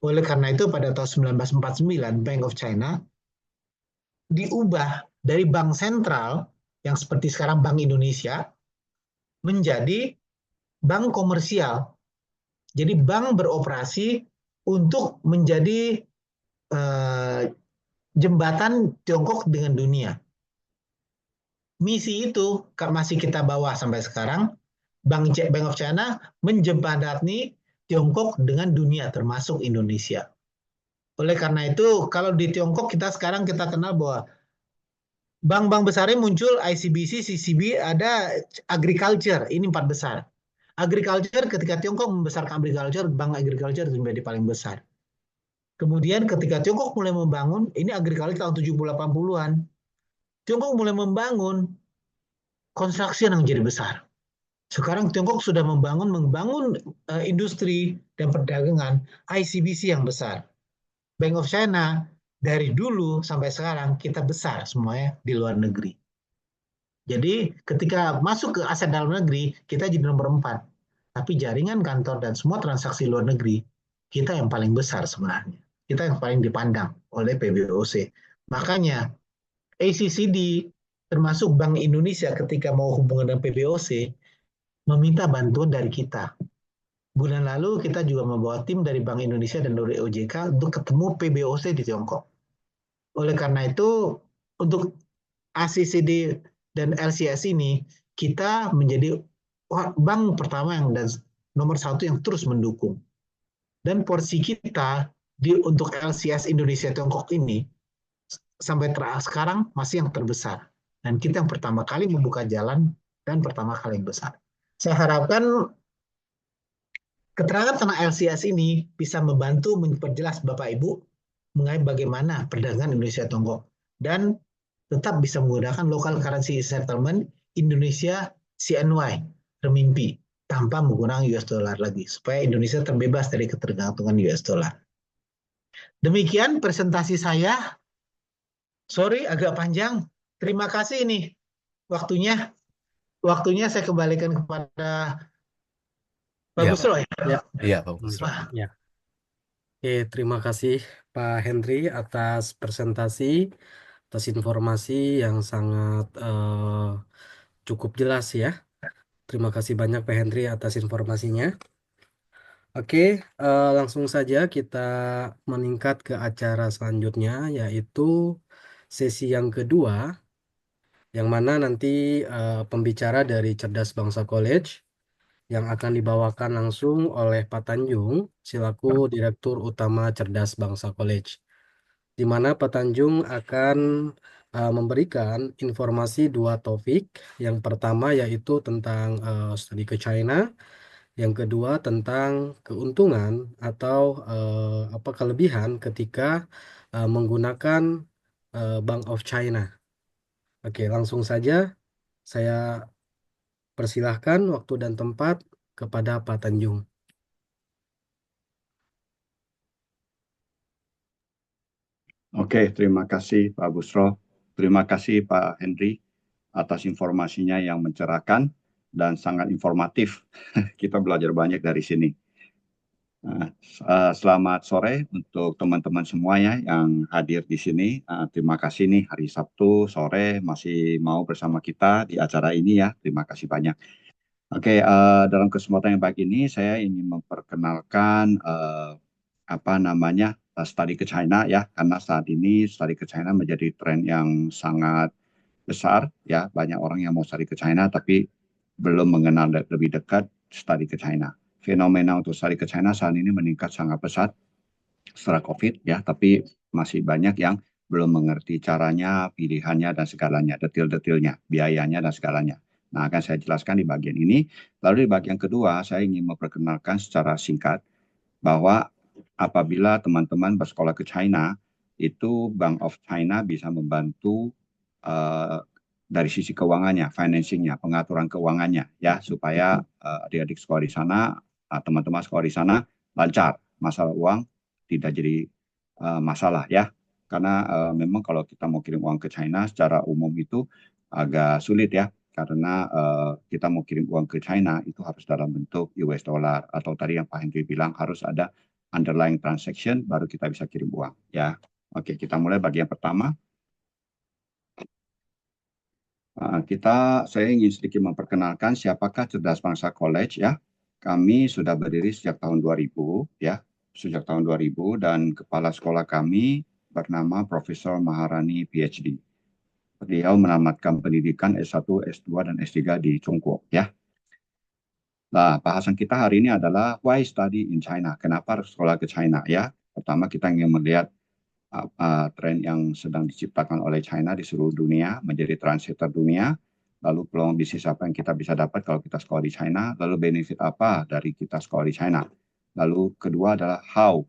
Oleh karena itu pada tahun 1949 Bank of China diubah dari bank sentral yang seperti sekarang Bank Indonesia menjadi bank komersial. Jadi bank beroperasi untuk menjadi jembatan Tiongkok dengan dunia. Misi itu masih kita bawa sampai sekarang. Bank of China menjembatani Tiongkok dengan dunia termasuk Indonesia. Oleh karena itu kalau di Tiongkok kita kenal bahwa bank-bank besarnya muncul ICBC, CCB, ada agriculture, ini 4 besar. Agriculture ketika Tiongkok membesarkan agriculture, bank agriculture menjadi paling besar. Kemudian ketika Tiongkok mulai membangun, ini agriculture tahun 70-80-an. Tiongkok mulai membangun konstruksi yang menjadi besar. Sekarang Tiongkok sudah membangun industri dan perdagangan ICBC yang besar. Bank of China dari dulu sampai sekarang kita besar semuanya di luar negeri. Jadi ketika masuk ke aset dalam negeri, kita jadi nomor 4. Tapi jaringan kantor dan semua transaksi luar negeri, kita yang paling besar sebenarnya. Kita yang paling dipandang oleh PBOC. Makanya ACCD, termasuk Bank Indonesia ketika mau hubungan dengan PBOC, meminta bantuan dari kita. Bulan lalu kita juga membawa tim dari Bank Indonesia dan dari OJK untuk ketemu PBOC di Tiongkok. Oleh karena itu, untuk ACCD dan LCS ini, kita menjadi bank pertama dan nomor 1 yang terus mendukung. Dan porsi kita untuk LCS Indonesia Tiongkok ini sampai sekarang masih yang terbesar. Dan kita yang pertama kali membuka jalan dan pertama kali yang besar. Saya harapkan keterangan tentang LCS ini bisa membantu memperjelas Bapak Ibu mengenai bagaimana perdagangan Indonesia Tiongkok dan tetap bisa menggunakan local currency settlement Indonesia CNY renminbi tanpa menggunakan US dollar lagi supaya Indonesia terbebas dari ketergantungan US dollar. Demikian presentasi saya. Sorry agak panjang. Terima kasih ini waktunya. Waktunya saya kembalikan kepada Pak Iya, Busro Pak. ya. Iya, Pak Busro. Ya. Oke, terima kasih Pak Henry atas presentasi, atas informasi yang sangat cukup jelas ya. Terima kasih banyak Pak Henry atas informasinya. Oke, langsung saja kita meningkat ke acara selanjutnya, yaitu sesi yang kedua, yang mana nanti pembicara dari Cerdas Bangsa College yang akan dibawakan langsung oleh Pak Tanjung selaku Direktur Utama Cerdas Bangsa College, di mana Pak Tanjung akan memberikan informasi 2 topik. Yang pertama yaitu tentang studi ke China, yang kedua tentang keuntungan atau apa kelebihan ketika menggunakan Bank of China. Oke, langsung saja saya persilahkan waktu dan tempat kepada Pak Tanjung. Oke, terima kasih Pak Busro. Terima kasih Pak Henry atas informasinya yang mencerahkan dan sangat informatif. Kita belajar banyak dari sini. Selamat sore untuk teman-teman semuanya yang hadir di sini. Terima kasih nih hari Sabtu sore masih mau bersama kita di acara ini ya. Terima kasih banyak. Oke, dalam kesempatan yang baik ini saya ingin memperkenalkan studi ke China ya, karena saat ini studi ke China menjadi tren yang sangat besar ya. Banyak orang yang mau studi ke China tapi belum mengenal lebih dekat studi ke China. Fenomena untuk studi ke China saat ini meningkat sangat pesat setelah COVID ya, tapi masih banyak yang belum mengerti caranya, pilihannya dan segalanya, detil-detilnya, biayanya dan segalanya. Nah, akan saya jelaskan di bagian ini. Lalu di bagian kedua, saya ingin memperkenalkan secara singkat bahwa apabila teman-teman bersekolah ke China, itu Bank of China bisa membantu dari sisi keuangannya, financingnya, pengaturan keuangannya, ya supaya adik-adik sekolah di sana, teman-teman sekolah di sana lancar, masalah uang tidak jadi masalah ya. Karena memang kalau kita mau kirim uang ke China secara umum itu agak sulit ya, karena kita mau kirim uang ke China itu harus dalam bentuk US dollar atau tadi yang Pak Henry bilang harus ada underlying transaction baru kita bisa kirim uang ya. Oke, kita mulai bagian pertama. Saya ingin sedikit memperkenalkan siapakah Cerdas Bangsa College ya. Kami sudah berdiri sejak tahun 2000 ya, sejak tahun 2000 dan kepala sekolah kami bernama Profesor Maharani PhD. Beliau menamatkan pendidikan S1, S2 dan S3 di Chongguo ya. Nah, bahasan kita hari ini adalah why study in China? Kenapa harus sekolah ke China ya? Pertama kita ingin melihat tren yang sedang diciptakan oleh China di seluruh dunia menjadi translator dunia. Lalu peluang bisnis apa yang kita bisa dapat kalau kita sekolah di China? Lalu benefit apa dari kita sekolah di China? Lalu kedua adalah how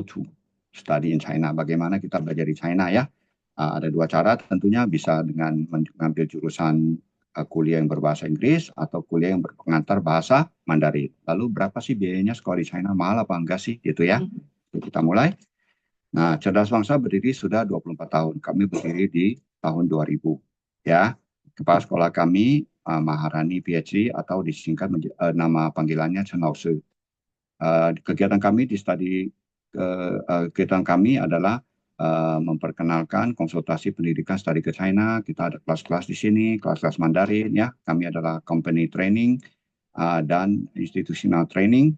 to study in China. Bagaimana kita belajar di China ya? Ada 2 cara tentunya, bisa dengan mengambil jurusan kuliah yang berbahasa Inggris atau kuliah yang berpengantar bahasa Mandarin. Lalu berapa sih biayanya sekolah di China? Mahal apa enggak sih? Gitu ya. Kita mulai. Nah, Cerdas Bangsa berdiri sudah 24 tahun. Kami berdiri di tahun 2000. Ya. Kepala sekolah kami Maharani PhD atau disingkat nama panggilannya Chen Laosu. Kegiatan kami kegiatan kami adalah memperkenalkan konsultasi pendidikan studi ke China. Kita ada kelas-kelas di sini, kelas-kelas Mandarin ya. Kami adalah company training dan institutional training.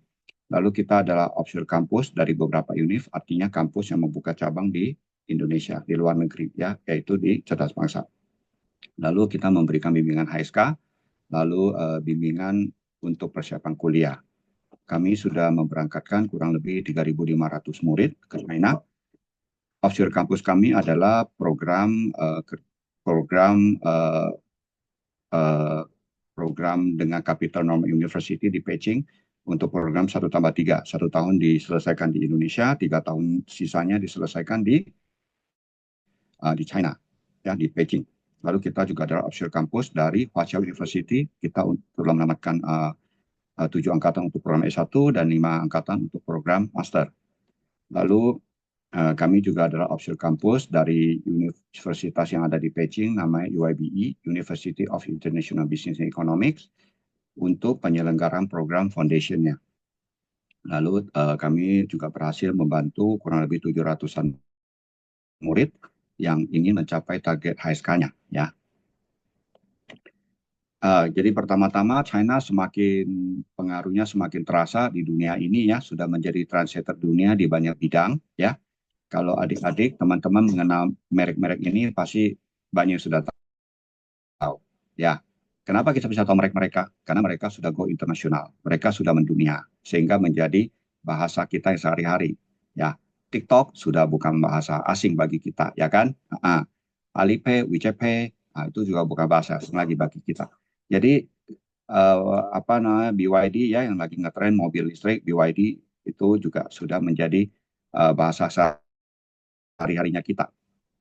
Lalu kita adalah offshore campus dari beberapa univ, artinya kampus yang membuka cabang di Indonesia, di luar negeri ya, yaitu di Cerdas Bangsa. Lalu kita memberikan bimbingan HSK, lalu bimbingan untuk persiapan kuliah. Kami sudah memberangkatkan kurang lebih 3.500 murid ke China. Offshore kampus kami adalah program dengan Capital Normal University di Beijing untuk program 1+3, 1 tahun diselesaikan di Indonesia, 3 tahun sisanya diselesaikan di China, ya di Beijing. Lalu kita juga adalah offshore kampus dari Huaqiao University. Kita telah menamatkan 7 angkatan untuk program S1 dan 5 angkatan untuk program master. Lalu kami juga adalah offshore kampus dari universitas yang ada di Beijing, namanya UIBE, University of International Business and Economics, untuk penyelenggaraan program foundation-nya. Lalu kami juga berhasil membantu kurang lebih 700-an murid yang ingin mencapai target HSK-nya. Ya. Jadi pertama-tama China pengaruhnya semakin terasa di dunia ini ya, sudah menjadi trendsetter dunia di banyak bidang ya. Kalau adik-adik teman-teman mengenal merek-merek ini pasti banyak yang sudah tahu ya. Kenapa kita bisa tahu mereka? Karena mereka sudah go internasional, mereka sudah mendunia sehingga menjadi bahasa kita yang sehari-hari ya. TikTok sudah bukan bahasa asing bagi kita ya kan. Alipay, WeChat Pay, itu juga bukan bahasa asing lagi bagi kita. Jadi BYD ya yang lagi ngetren mobil listrik, BYD itu juga sudah menjadi bahasa sehari-harinya kita.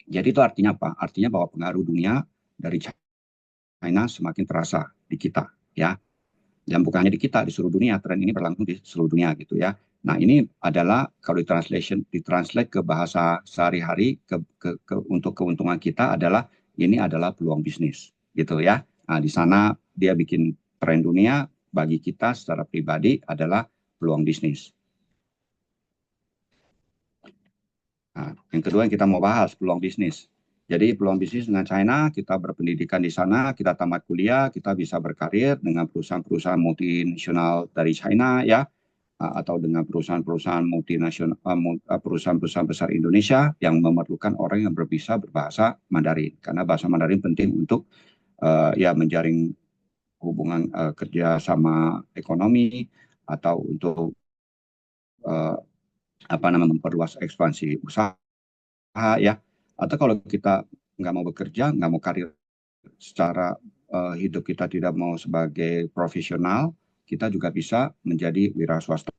Jadi itu artinya apa? Artinya bahwa pengaruh dunia dari China semakin terasa di kita ya. Dan bukan hanya di kita, di seluruh dunia, tren ini berlangsung di seluruh dunia gitu ya. Nah ini adalah kalau ditranslate ke bahasa sehari-hari untuk keuntungan kita adalah ini adalah peluang bisnis gitu ya. Nah di sana dia bikin tren dunia, bagi kita secara pribadi adalah peluang bisnis. Nah, yang kedua yang kita mau bahas peluang bisnis. Jadi peluang bisnis dengan China, kita berpendidikan di sana, kita tamat kuliah, kita bisa berkarir dengan perusahaan-perusahaan multinasional dari China ya, atau dengan perusahaan-perusahaan multinasional, perusahaan-perusahaan besar Indonesia yang memerlukan orang yang bisa berbahasa Mandarin, karena bahasa Mandarin penting untuk ya menjaring hubungan kerja sama ekonomi atau untuk memperluas ekspansi usaha ya. Atau kalau kita nggak mau bekerja, nggak mau karir secara hidup kita tidak mau sebagai profesional, kita juga bisa menjadi wira swasta.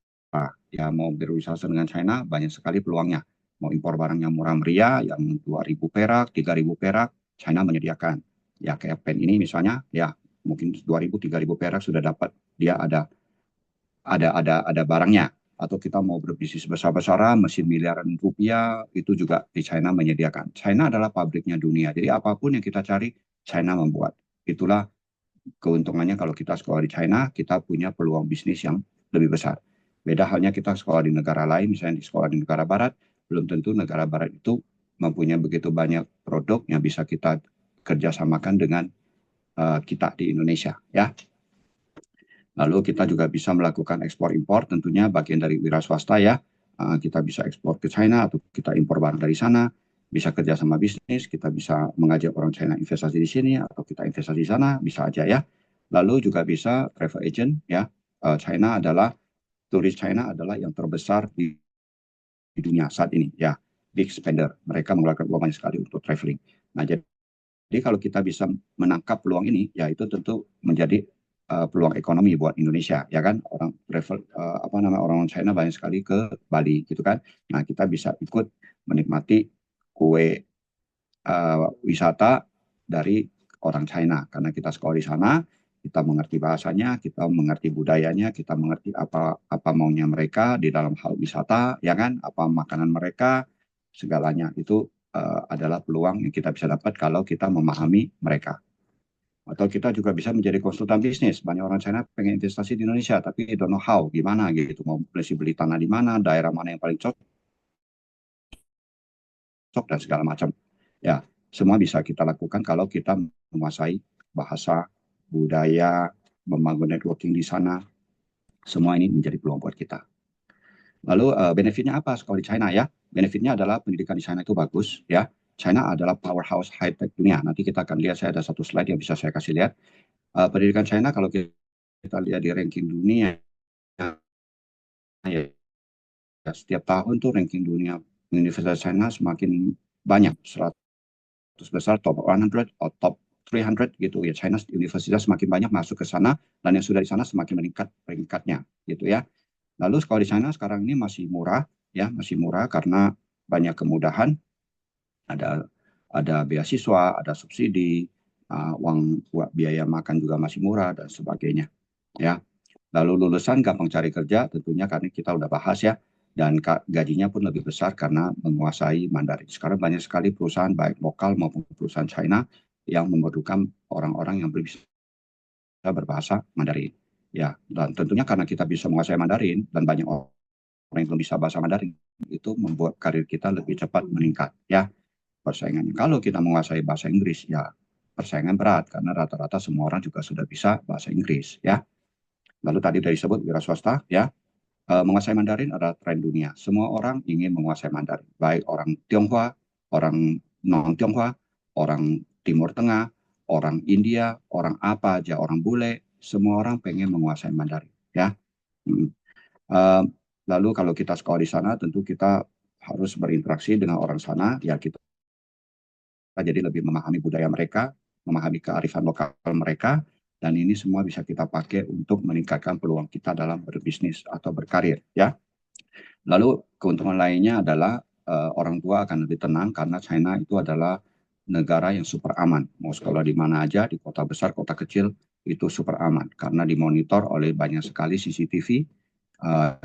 Ya mau berwisata dengan China banyak sekali peluangnya. Mau impor barang yang murah meriah, yang 2.000 perak, 3.000 perak, China menyediakan. Ya kayak pen ini misalnya, ya mungkin 2.000, 3.000 perak sudah dapat, dia ada barangnya. Atau kita mau berbisnis besar-besaran, mesin miliaran rupiah, itu juga di China menyediakan. China adalah pabriknya dunia, jadi apapun yang kita cari, China membuat. Itulah keuntungannya kalau kita sekolah di China, kita punya peluang bisnis yang lebih besar. Beda halnya kita sekolah di negara lain, misalnya di sekolah di negara barat, belum tentu negara barat itu mempunyai begitu banyak produk yang bisa kita kerjasamakan dengan kita di Indonesia. Ya. Lalu kita juga bisa melakukan ekspor-impor, tentunya bagian dari wira swasta ya. Kita bisa ekspor ke China atau kita impor barang dari sana, bisa kerjasama bisnis, kita bisa mengajak orang China investasi di sini atau kita investasi di sana, bisa aja ya. Lalu juga bisa travel agent ya. Turis China adalah yang terbesar di dunia saat ini ya. Big spender, mereka mengeluarkan uang banyak sekali untuk traveling. Nah jadi kalau kita bisa menangkap peluang ini, ya itu tentu menjadi peluang ekonomi buat Indonesia ya kan. Orang travel orang China banyak sekali ke Bali gitu kan. Nah kita bisa ikut menikmati kue wisata dari orang China karena kita sekolah di sana, kita mengerti bahasanya, kita mengerti budayanya, kita mengerti apa maunya mereka di dalam hal wisata ya kan, apa makanan mereka, segalanya itu adalah peluang yang kita bisa dapat kalau kita memahami mereka. Atau kita juga bisa menjadi konsultan bisnis. Banyak orang China pengen investasi di Indonesia, tapi don't know how, gimana gitu. Mau beli tanah di mana, daerah mana yang paling cocok, dan segala macam. Ya, semua bisa kita lakukan kalau kita menguasai bahasa, budaya, membangun networking di sana. Semua ini menjadi peluang buat kita. Lalu benefitnya apa sekolah di China ya? Benefitnya adalah pendidikan di China itu bagus ya. China adalah powerhouse high tech dunia. Nanti kita akan lihat, saya ada satu slide yang bisa saya kasih lihat. Pendidikan China kalau kita lihat di ranking dunia ya, setiap tahun tuh ranking dunia Universitas China semakin banyak, 100 besar, top 100 atau top 300 gitu ya. China universitas semakin banyak masuk ke sana, dan yang sudah di sana semakin meningkat peringkatnya gitu ya. Lalu sekolah di sana sekarang ini masih murah ya, masih murah karena banyak kemudahan, ada beasiswa, ada subsidi, uang biaya makan juga masih murah dan sebagainya ya. Lalu lulusan gampang cari kerja tentunya karena kita udah bahas ya, dan gajinya pun lebih besar karena menguasai Mandarin. Sekarang banyak sekali perusahaan baik lokal maupun perusahaan China yang memerlukan orang-orang yang bisa berbahasa Mandarin. Ya, dan tentunya karena kita bisa menguasai Mandarin dan banyak orang yang belum bisa bahasa Mandarin, itu membuat karir kita lebih cepat meningkat ya persaingannya. Kalau kita menguasai bahasa Inggris ya persaingan berat karena rata-rata semua orang juga sudah bisa bahasa Inggris ya. Lalu tadi sudah disebut wira swasta ya. Menguasai Mandarin adalah tren dunia. Semua orang ingin menguasai Mandarin, baik orang Tionghoa, orang non-Tionghoa, orang Timur Tengah, orang India, orang apa aja, orang bule, semua orang pengen menguasai Mandarin. Ya. Uh, Lalu kalau kita sekolah di sana, tentu kita harus berinteraksi dengan orang sana. Ya kita jadi lebih memahami budaya mereka, memahami kearifan lokal mereka, dan ini semua bisa kita pakai untuk meningkatkan peluang kita dalam berbisnis atau berkarir. Ya. Lalu keuntungan lainnya adalah orang tua akan lebih tenang karena China itu adalah negara yang super aman. Mau sekolah di mana aja, di kota besar, kota kecil, itu super aman karena dimonitor oleh banyak sekali CCTV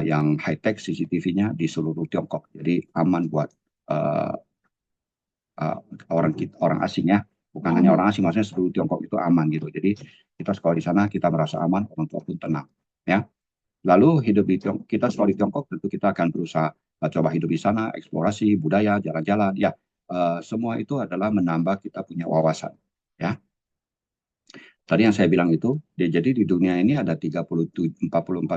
yang high-tech CCTV-nya di seluruh Tiongkok. Jadi aman buat uh, uh, orang asing ya. Bukan hanya orang asing, maksudnya seluruh Tiongkok itu aman gitu. Jadi kita sekolah di sana, kita merasa aman, orang tua pun tenang. Ya. Lalu hidup di Tiongkok, kita sekolah di Tiongkok, tentu kita akan berusaha coba hidup di sana, eksplorasi budaya, jalan-jalan, ya semua itu adalah menambah kita punya wawasan. Ya, tadi yang saya bilang itu, jadi di dunia ini ada 44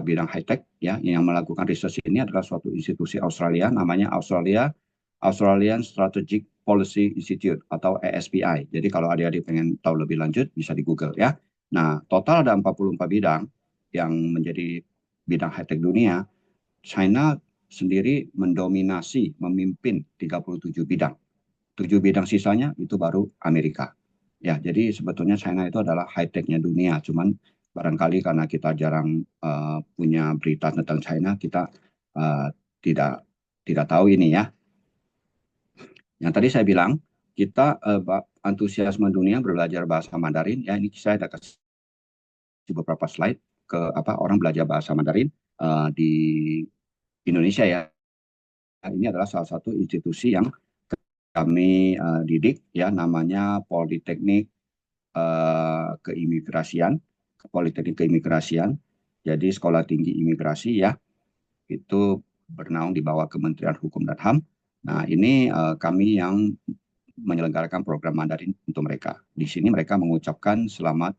bidang high tech, ya, yang melakukan research ini adalah suatu institusi Australia, namanya Australian Strategic Policy Institute atau ASPI. Jadi kalau adik-adik pengen tahu lebih lanjut bisa di Google ya. Nah, total ada 44 bidang yang menjadi bidang high-tech dunia. China sendiri mendominasi, memimpin 37 bidang. 7 bidang sisanya itu baru Amerika. Ya, jadi sebetulnya China itu adalah high-tech-nya dunia. Cuman barangkali karena kita jarang punya berita tentang China, kita uh, tidak tidak tahu ini ya. Yang tadi saya bilang, kita antusiasme dunia belajar bahasa Mandarin. Ya, ini saya ada kasih beberapa slide ke orang belajar bahasa Mandarin di Indonesia ya. Ini adalah salah satu institusi yang kami didik ya, namanya Politeknik Keimigrasian, Politeknik Keimigrasian. Jadi sekolah tinggi imigrasi ya, itu bernaung di bawah Kementerian Hukum dan HAM. Nah, ini kami yang menyelenggarakan program Mandarin untuk mereka. Di sini mereka mengucapkan selamat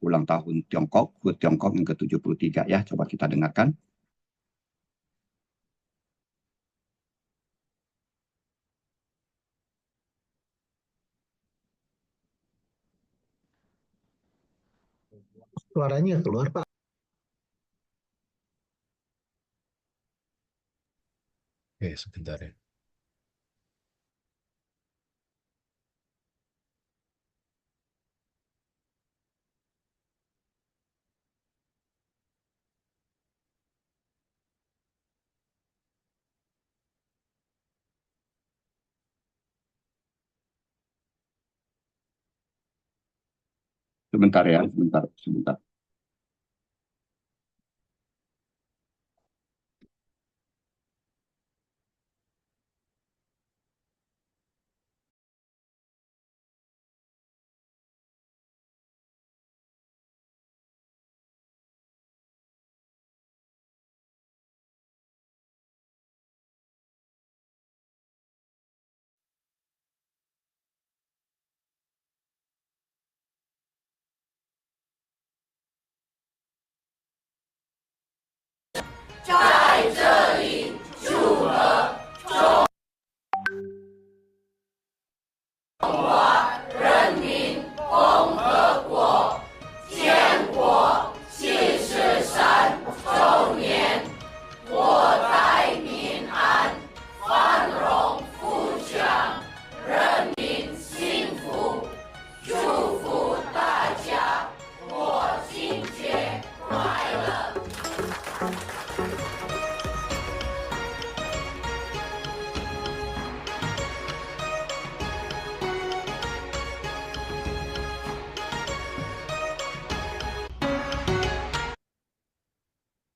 ulang tahun Tiongkok, HUT Tiongkok yang ke-73 ya. Coba kita dengarkan. Suaranya keluar, Pak. Oke, sebentar ya. Sebentar ya, sebentar.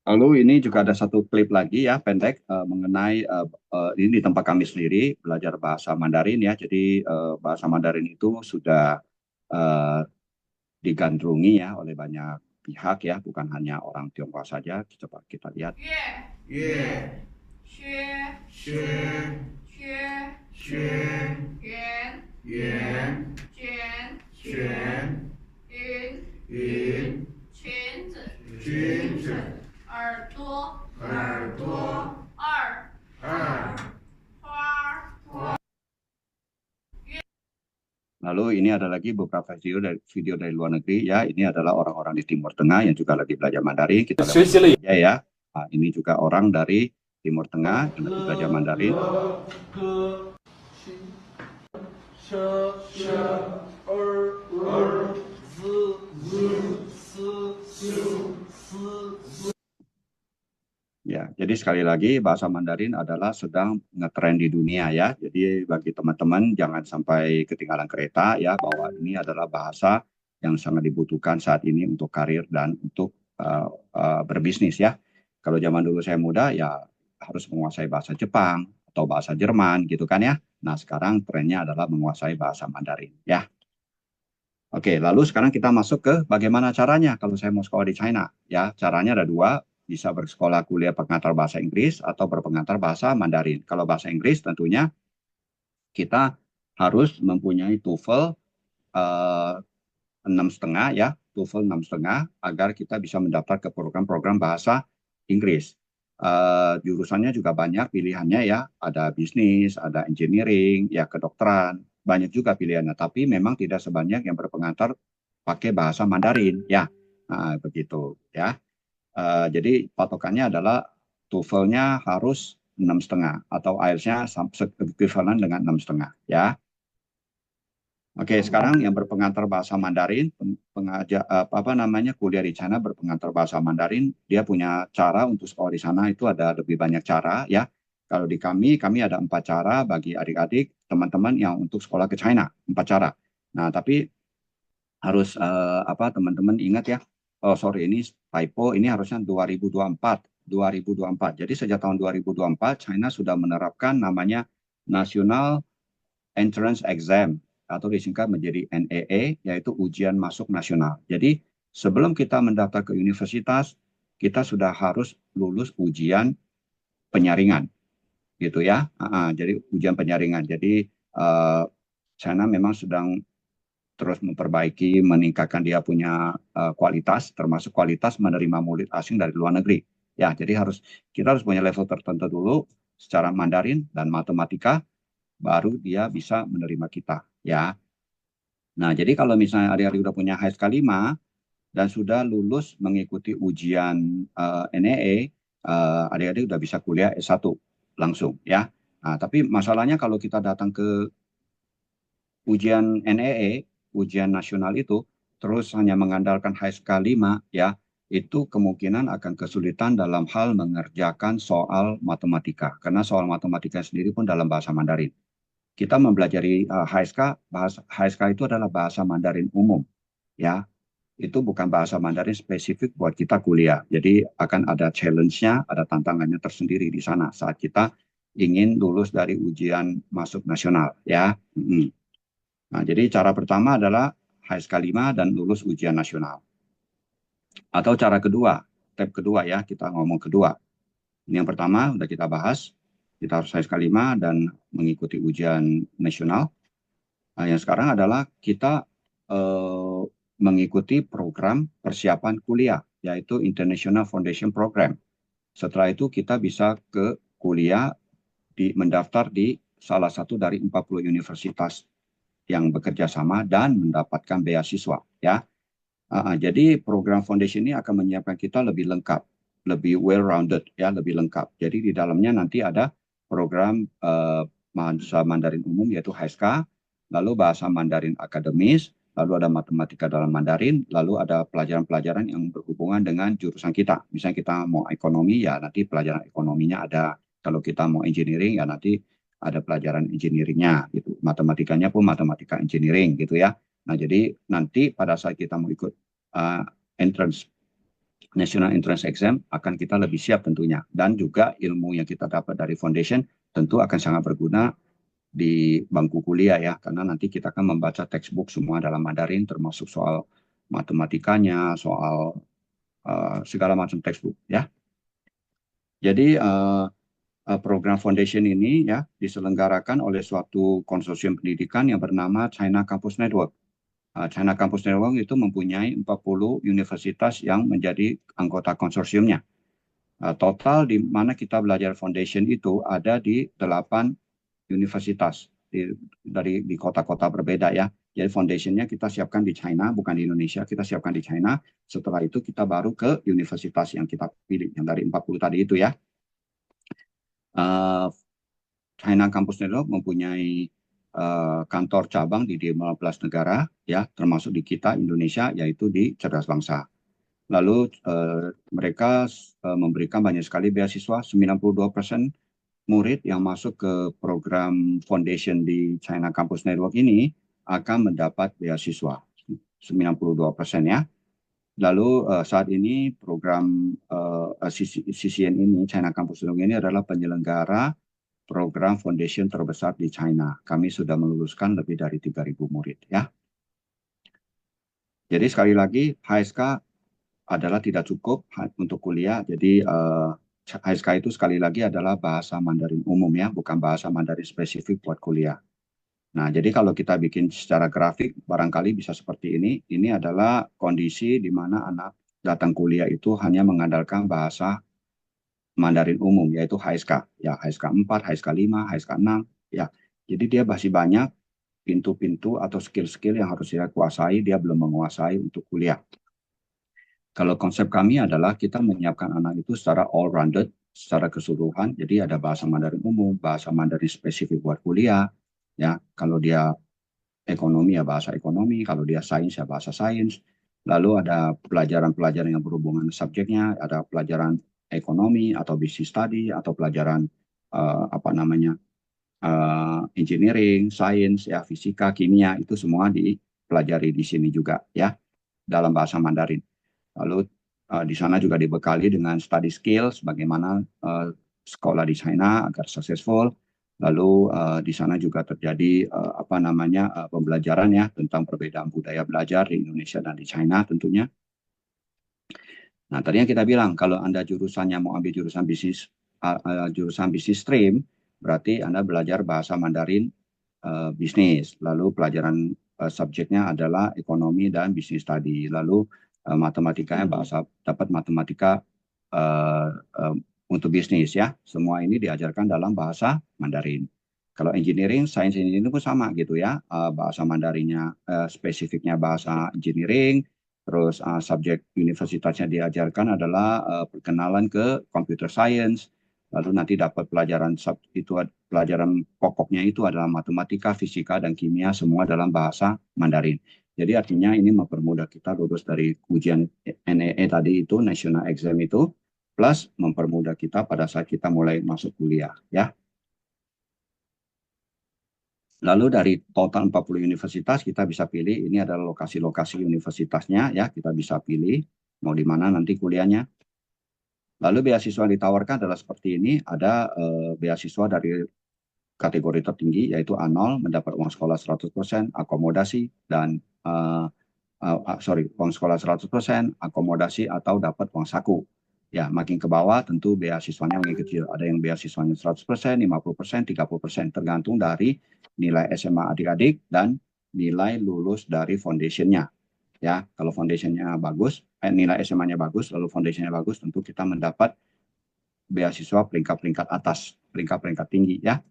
Lalu ini juga ada satu klip lagi ya pendek mengenai ini di tempat kami sendiri belajar bahasa Mandarin ya. Jadi bahasa Mandarin itu sudah digandrungi ya oleh banyak pihak ya, bukan hanya orang Tionghoa saja. Coba kita lihat. 月缺缺圆卷云裙子耳朵二花 Lalu ini ada lagi beberapa video dari luar negeri ya. Ini adalah orang-orang di Timur Tengah yang juga lagi belajar Mandarin. Kita lihat ya. Nah, ini juga orang dari Timur Tengah yang lagi belajar Mandarin. Ya, jadi sekali lagi bahasa Mandarin adalah sedang ngetren di dunia ya. Jadi bagi teman-teman jangan sampai ketinggalan kereta ya, bahwa ini adalah bahasa yang sangat dibutuhkan saat ini untuk karir dan untuk berbisnis ya. Kalau zaman dulu saya muda ya harus menguasai bahasa Jepang atau bahasa Jerman gitu kan ya. Nah, sekarang trennya adalah menguasai bahasa Mandarin ya. Oke, lalu sekarang kita masuk ke bagaimana caranya kalau saya mau sekolah di China ya. Caranya ada dua. Bisa bersekolah kuliah pengantar bahasa Inggris atau berpengantar bahasa Mandarin. Kalau bahasa Inggris tentunya kita harus mempunyai TOEFL 6,5 ya, TOEFL 6,5 agar kita bisa mendaftar ke program-program bahasa Inggris. Jurusannya juga banyak pilihannya ya, ada bisnis, ada engineering, ya kedokteran, banyak juga pilihannya. Tapi memang tidak sebanyak yang berpengantar pakai bahasa Mandarin ya, nah, begitu ya. Jadi patokannya adalah TOEFL-nya harus 6,5 atau IELTS-nya ekuivalen dengan 6,5 ya. Oke, sekarang yang berpengantar bahasa Mandarin, kuliah di China berpengantar bahasa Mandarin, dia punya cara untuk sekolah di sana itu ada lebih banyak cara ya. Kalau di kami ada 4 cara bagi adik-adik, teman-teman yang untuk sekolah ke China, 4 cara. Nah, tapi harus teman-teman ingat ya. Oh sorry, ini typo, ini harusnya 2024. Jadi sejak tahun 2024 China sudah menerapkan namanya National Entrance Exam atau disingkat menjadi NEA, yaitu ujian masuk nasional. Jadi sebelum kita mendaftar ke universitas, kita sudah harus lulus ujian penyaringan, gitu ya. Jadi ujian penyaringan. Jadi China memang sedang terus memperbaiki, meningkatkan dia punya kualitas, termasuk kualitas menerima murid asing dari luar negeri. Ya, jadi kita harus punya level tertentu dulu secara Mandarin dan matematika, baru dia bisa menerima kita. Ya. Nah, jadi kalau misalnya adik-adik sudah punya HSK 5 dan sudah lulus mengikuti ujian NEA, adik-adik sudah bisa kuliah S1 langsung. Ya. Nah, tapi masalahnya kalau kita datang ke ujian NEA, ujian nasional itu terus hanya mengandalkan HSK 5 ya, itu kemungkinan akan kesulitan dalam hal mengerjakan soal matematika karena soal matematika sendiri pun dalam bahasa Mandarin. Kita mempelajari HSK itu adalah bahasa Mandarin umum ya. Itu bukan bahasa Mandarin spesifik buat kita kuliah. Jadi akan ada challenge-nya, ada tantangannya tersendiri di sana saat kita ingin lulus dari ujian masuk nasional ya. Nah, jadi cara pertama adalah HSK 5 dan lulus ujian nasional. Atau cara kedua, step kedua ya, kita ngomong kedua. Ini yang pertama, udah kita bahas. Kita harus HSK 5 dan mengikuti ujian nasional. Nah, yang sekarang adalah kita mengikuti program persiapan kuliah, yaitu International Foundation Program. Setelah itu kita bisa ke kuliah mendaftar di salah satu dari 40 universitas yang bekerja sama dan mendapatkan beasiswa ya. Jadi program foundation ini akan menyiapkan kita lebih lengkap, lebih well-rounded ya, lebih lengkap. Jadi di dalamnya nanti ada program bahasa Mandarin umum yaitu HSK, lalu bahasa Mandarin akademis, lalu ada matematika dalam Mandarin, lalu ada pelajaran-pelajaran yang berhubungan dengan jurusan kita. Misalnya kita mau ekonomi, ya nanti pelajaran ekonominya ada. Kalau kita mau engineering, ya nanti ada pelajaran engineeringnya gitu. Matematikanya pun matematika engineering gitu ya. Nah, jadi nanti pada saat kita mau ikut entrance National Entrance Exam akan kita lebih siap tentunya. Dan juga ilmu yang kita dapat dari foundation tentu akan sangat berguna di bangku kuliah ya, karena nanti kita akan membaca textbook semua dalam Mandarin, termasuk soal matematikanya, soal segala macam textbook ya. Jadi program foundation ini ya diselenggarakan oleh suatu konsorsium pendidikan yang bernama China Campus Network. China Campus Network itu mempunyai 40 universitas yang menjadi anggota konsorsiumnya. Total di mana kita belajar foundation itu ada di 8 universitas di kota-kota berbeda ya. Jadi foundationnya kita siapkan di China, bukan di Indonesia, kita siapkan di China. Setelah itu kita baru ke universitas yang kita pilih, yang dari 40 tadi itu ya. China Campus Network mempunyai kantor cabang di 15 negara ya, termasuk di kita Indonesia, yaitu di Cerdas Bangsa. Lalu mereka memberikan banyak sekali beasiswa, 92% murid yang masuk ke program foundation di China Campus Network ini akan mendapat beasiswa 92% ya. Lalu saat ini program CCN ini, China Campus Network ini adalah penyelenggara program foundation terbesar di China. Kami sudah meluluskan lebih dari 3.000 murid ya. Jadi sekali lagi HSK adalah tidak cukup untuk kuliah. Jadi HSK itu sekali lagi adalah bahasa Mandarin umum ya, bukan bahasa Mandarin spesifik buat kuliah. Nah, jadi kalau kita bikin secara grafik, barangkali bisa seperti ini. Ini adalah kondisi di mana anak datang kuliah itu hanya mengandalkan bahasa Mandarin umum, yaitu HSK. Ya, HSK 4, HSK 5, HSK 6. Ya, jadi dia masih banyak pintu-pintu atau skill-skill yang harus dia kuasai, dia belum menguasai untuk kuliah. Kalau konsep kami adalah kita menyiapkan anak itu secara all-rounded, secara keseluruhan. Jadi ada bahasa Mandarin umum, bahasa Mandarin spesifik buat kuliah. Ya, kalau dia ekonomi ya bahasa ekonomi, kalau dia sains ya bahasa sains. Lalu ada pelajaran-pelajaran yang berhubungan subjeknya, ada pelajaran ekonomi atau business study atau pelajaran engineering, sains, ya fisika, kimia, itu semua dipelajari di sini juga ya dalam bahasa Mandarin. Lalu di sana juga dibekali dengan study skills, bagaimana sekolah di China agar successful. Lalu di sana juga terjadi pembelajaran ya tentang perbedaan budaya belajar di Indonesia dan di China tentunya. Nah, tadi yang kita bilang kalau Anda jurusannya mau ambil jurusan bisnis stream, berarti Anda belajar bahasa Mandarin bisnis. Lalu pelajaran subjeknya adalah ekonomi dan bisnis study. Lalu matematikanya dapat matematika untuk bisnis ya. Semua ini diajarkan dalam bahasa Mandarin. Kalau engineering, sains engineering pun sama gitu ya. Bahasa Mandarinnya spesifiknya bahasa engineering. Terus subjek universitasnya diajarkan adalah perkenalan ke computer science. Lalu nanti dapat pelajaran pokoknya itu adalah matematika, fisika, dan kimia semua dalam bahasa Mandarin. Jadi artinya ini mempermudah kita lulus dari ujian NEE tadi itu, National Exam itu, plus mempermudah kita pada saat kita mulai masuk kuliah ya. Lalu dari total 40 universitas kita bisa pilih, ini adalah lokasi-lokasi universitasnya ya, kita bisa pilih mau di mana nanti kuliahnya. Lalu beasiswa yang ditawarkan adalah seperti ini, ada beasiswa dari kategori tertinggi yaitu A0 mendapat uang sekolah 100%, akomodasi dan uang sekolah 100%, akomodasi atau dapat uang saku. Ya, makin ke bawah tentu beasiswanya makin kecil. Ada yang beasiswanya 100%, 50%, 30%, tergantung dari nilai SMA adik-adik dan nilai lulus dari foundation-nya. Ya, kalau foundation-nya bagus, nilai SMA-nya bagus, lalu foundation-nya bagus, tentu kita mendapat beasiswa peringkat-peringkat atas, peringkat-peringkat tinggi ya.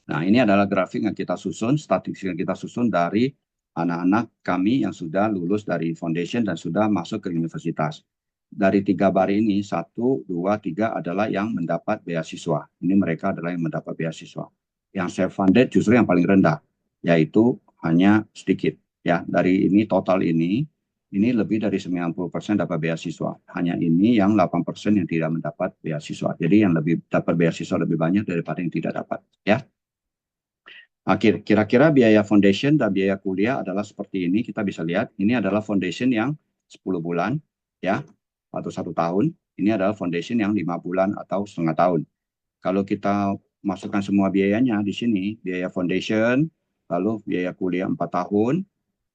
Nah, ini adalah grafik yang kita susun, statistik yang kita susun dari anak-anak kami yang sudah lulus dari foundation dan sudah masuk ke universitas. Dari 3 bar ini, 1, 2, 3 adalah yang mendapat beasiswa. Ini mereka adalah yang mendapat beasiswa. Yang self-funded justru yang paling rendah, yaitu hanya sedikit. Ya, dari ini total ini lebih dari 90% dapat beasiswa. Hanya ini yang 8% yang tidak mendapat beasiswa. Jadi yang lebih dapat beasiswa lebih banyak daripada yang tidak dapat. Ya. Kira-kira biaya foundation dan biaya kuliah adalah seperti ini. Kita bisa lihat, ini adalah foundation yang 10 bulan, ya, atau 1 tahun. Ini adalah foundation yang 5 bulan atau setengah tahun. Kalau kita masukkan semua biayanya di sini, biaya foundation, lalu biaya kuliah 4 tahun,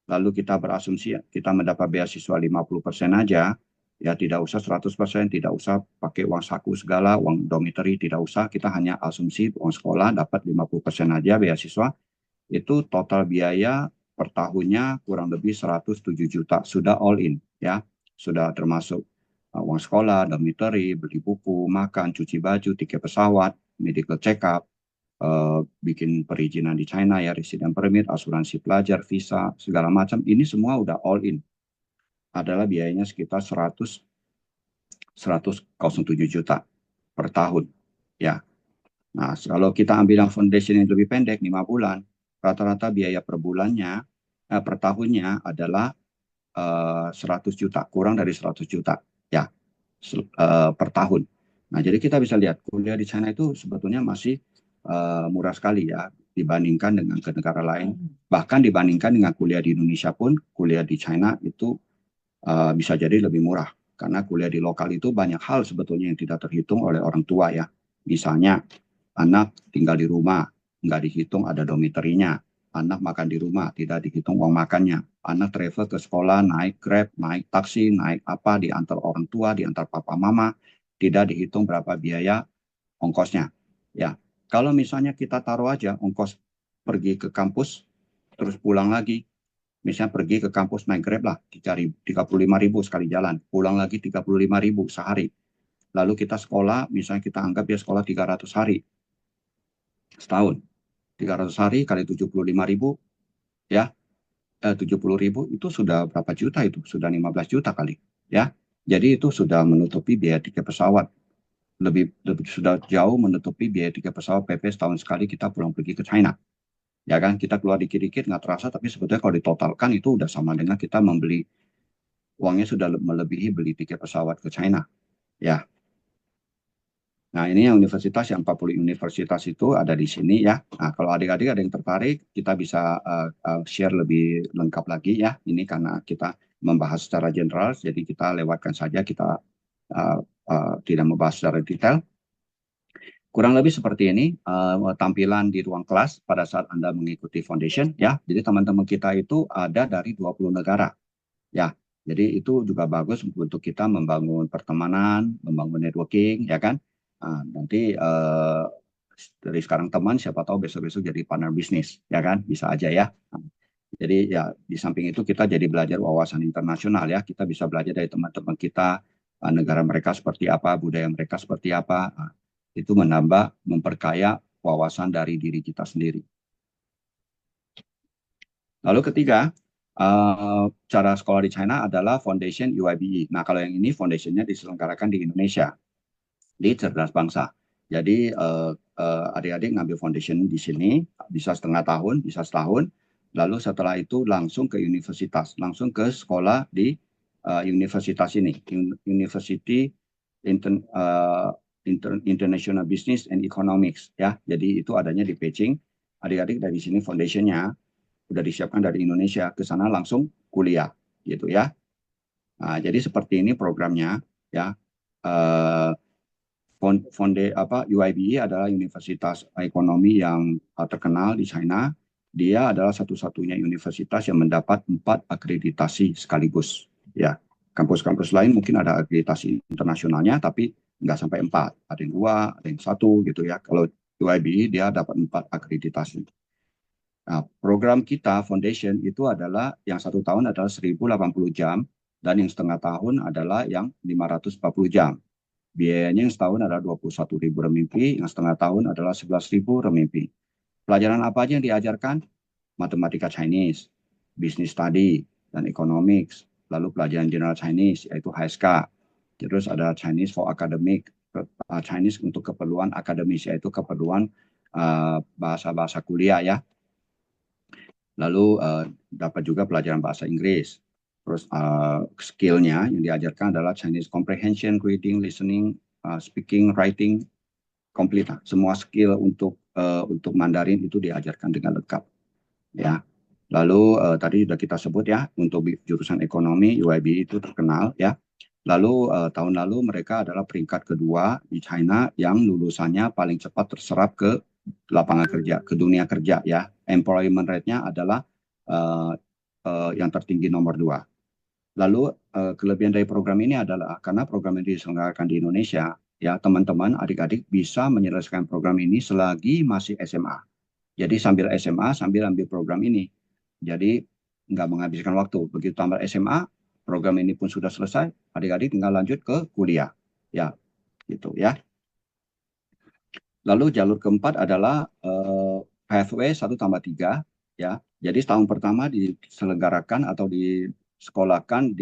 lalu kita berasumsi kita mendapat beasiswa 50% aja, ya tidak usah 100%, tidak usah pakai uang saku segala, uang dormitory, tidak usah, kita hanya asumsi uang sekolah dapat 50% aja beasiswa, itu total biaya per tahunnya kurang lebih 107 juta, sudah all in, ya, sudah termasuk uang sekolah, dormitory, beli buku, makan, cuci baju, tiket pesawat, medical check up, bikin perizinan di China ya, resident permit, asuransi pelajar, visa, segala macam, ini semua udah all in. Adalah biayanya sekitar 107 juta per tahun. Ya. Nah, kalau kita ambil yang foundation yang lebih pendek, 5 bulan, rata-rata biaya per bulannya, per tahunnya adalah 100 juta, kurang dari 100 juta ya, per tahun. Nah, jadi kita bisa lihat kuliah di China itu sebetulnya masih murah sekali ya, dibandingkan dengan ke negara lain. Bahkan dibandingkan dengan kuliah di Indonesia pun, kuliah di China itu bisa jadi lebih murah, karena kuliah di lokal itu banyak hal sebetulnya yang tidak terhitung oleh orang tua ya. Misalnya anak tinggal di rumah, nggak dihitung ada dormitory-nya. Anak makan di rumah, tidak dihitung uang makannya. Anak travel ke sekolah, naik Grab, naik taksi, naik apa, diantar orang tua, diantar papa mama, tidak dihitung berapa biaya ongkosnya. Ya, kalau misalnya kita taruh aja ongkos pergi ke kampus, terus pulang lagi, misalnya pergi ke kampus naik Grab lah, 35.000 sekali jalan, pulang lagi 35.000 sehari. Lalu kita sekolah, misalnya kita anggap ya sekolah 300 hari setahun. 300 hari kali 75.000 ya, 70.000 itu sudah berapa juta itu? Sudah 15 juta kali ya. Jadi itu sudah menutupi biaya tiket pesawat. Lebih sudah jauh menutupi biaya tiket pesawat PP setahun sekali kita pulang pergi ke China. Ya kan, kita keluar dikit-dikit nggak terasa, tapi sebetulnya kalau ditotalkan itu udah sama dengan kita membeli, uangnya sudah melebihi beli tiket pesawat ke China. Ya. Nah, ini yang universitas, yang 40 universitas itu ada di sini ya. Nah, kalau adik-adik ada yang tertarik, kita bisa share lebih lengkap lagi ya. Ini karena kita membahas secara general, jadi kita lewatkan saja, kita tidak membahas secara detail. Kurang lebih seperti ini tampilan di ruang kelas pada saat Anda mengikuti foundation ya. Jadi teman-teman kita itu ada dari 20 negara ya. Jadi itu juga bagus untuk kita membangun pertemanan, membangun networking ya kan. Nah, nanti dari sekarang teman, siapa tahu besok-besok jadi partner bisnis ya kan, bisa aja ya. Nah, jadi ya di samping itu kita jadi belajar wawasan internasional ya. Kita bisa belajar dari teman-teman kita, negara mereka seperti apa, budaya mereka seperti apa. Nah, itu menambah, memperkaya wawasan dari diri kita sendiri. Lalu ketiga, cara sekolah di China adalah Foundation UIBE. Nah, kalau yang ini foundationnya diselenggarakan di Indonesia, di Cerdas Bangsa. Jadi adik-adik ngambil foundation di sini, bisa setengah tahun, bisa setahun. Lalu setelah itu langsung ke universitas, langsung ke sekolah di universitas ini, University International Business and Economics ya. Jadi itu adanya di Beijing. Adik-adik dari sini foundationnya udah disiapkan dari Indonesia, ke sana langsung kuliah gitu ya. Nah, jadi seperti ini programnya ya. UIBE adalah universitas ekonomi yang terkenal di China. Dia adalah satu-satunya universitas yang mendapat 4 akreditasi sekaligus ya. Kampus-kampus lain mungkin ada akreditasi internasionalnya, tapi nggak sampai 4, ada yang 2, ada yang 1 gitu ya. Kalau UIBE dia dapat 4 akreditasi. Nah, program kita foundation itu adalah yang 1 tahun adalah 1.080 jam dan yang setengah tahun adalah yang 540 jam. Biayanya yang setahun adalah 21.000 renminbi, yang setengah tahun adalah 11.000 renminbi. Pelajaran apa aja yang diajarkan? Matematika Chinese, Business Study, dan Economics. Lalu pelajaran General Chinese, yaitu HSK. Terus ada Chinese for Academic, Chinese untuk keperluan akademis, yaitu keperluan bahasa-bahasa kuliah ya. Lalu dapat juga pelajaran bahasa Inggris. Terus skillnya yang diajarkan adalah Chinese Comprehension, Reading, Listening, Speaking, Writing, komplit. Semua skill untuk Mandarin itu diajarkan dengan lengkap. Ya. Lalu tadi sudah kita sebut ya, untuk jurusan ekonomi UIB itu terkenal ya. Lalu tahun lalu mereka adalah peringkat kedua di China yang lulusannya paling cepat terserap ke lapangan kerja, ke dunia kerja ya. Employment rate-nya adalah yang tertinggi nomor 2. Lalu kelebihan dari program ini adalah karena program ini diselenggarakan di Indonesia, ya teman-teman, adik-adik bisa menyelesaikan program ini selagi masih SMA. Jadi sambil SMA, sambil ambil program ini. Jadi nggak menghabiskan waktu. Begitu tamat SMA, program ini pun sudah selesai, adik-adik tinggal lanjut ke kuliah. Ya, gitu ya. Lalu jalur keempat adalah pathway 1+3 ya. Jadi tahun pertama diselenggarakan atau disekolahkan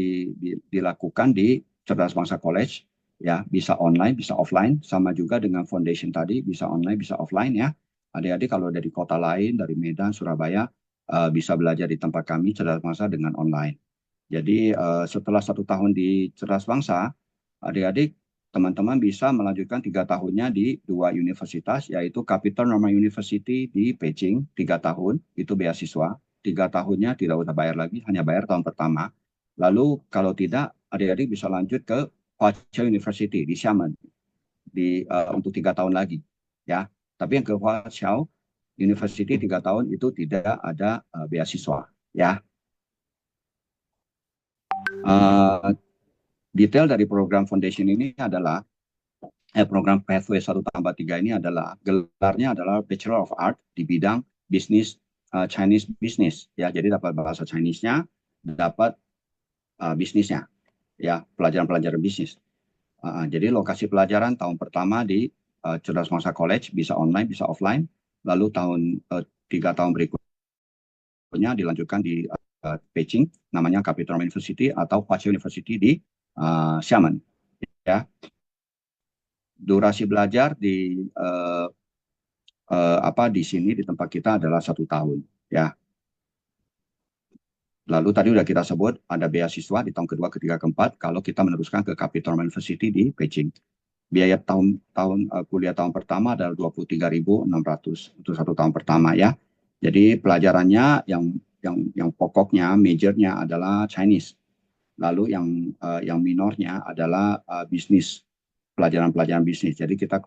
dilakukan di Cerdas Bangsa College ya, bisa online, bisa offline, sama juga dengan foundation tadi, bisa online, bisa offline ya. Adik-adik kalau dari kota lain, dari Medan, Surabaya, bisa belajar di tempat kami Cerdas Bangsa dengan online. Jadi setelah 1 tahun di Cerdas Bangsa, adik-adik teman-teman bisa melanjutkan 3 tahunnya di 2 universitas, yaitu Capital Normal University di Beijing, 3 tahun, itu beasiswa. 3 tahunnya tidak usah bayar lagi, hanya bayar tahun pertama. Lalu kalau tidak, adik-adik bisa lanjut ke Huaqiao University di Xiamen untuk 3 tahun lagi. Ya, tapi yang ke Huaqiao University 3 tahun itu tidak ada beasiswa. Ya. Detail dari program foundation ini adalah program Pathway 1+3 ini adalah gelarnya adalah Bachelor of Art di bidang bisnis, Chinese Business ya. Jadi dapat bahasa Chinese-nya, dapat bisnisnya ya, pelajaran-pelajaran bisnis. Jadi lokasi pelajaran tahun pertama di Cerdas Bangsa College, bisa online, bisa offline. Lalu 3 tahun berikutnya dilanjutkan di Beijing, namanya Capital University atau Huaqiao University di Xiamen ya. Durasi belajar di di sini di tempat kita adalah 1 tahun ya. Lalu tadi sudah kita sebut ada beasiswa di tahun kedua, ketiga, keempat kalau kita meneruskan ke Capital University di Beijing. Biaya kuliah tahun pertama adalah 23.600 untuk 1 tahun pertama ya. Jadi pelajarannya yang pokoknya, majornya adalah Chinese. Lalu yang minornya adalah bisnis, pelajaran-pelajaran bisnis. Jadi kita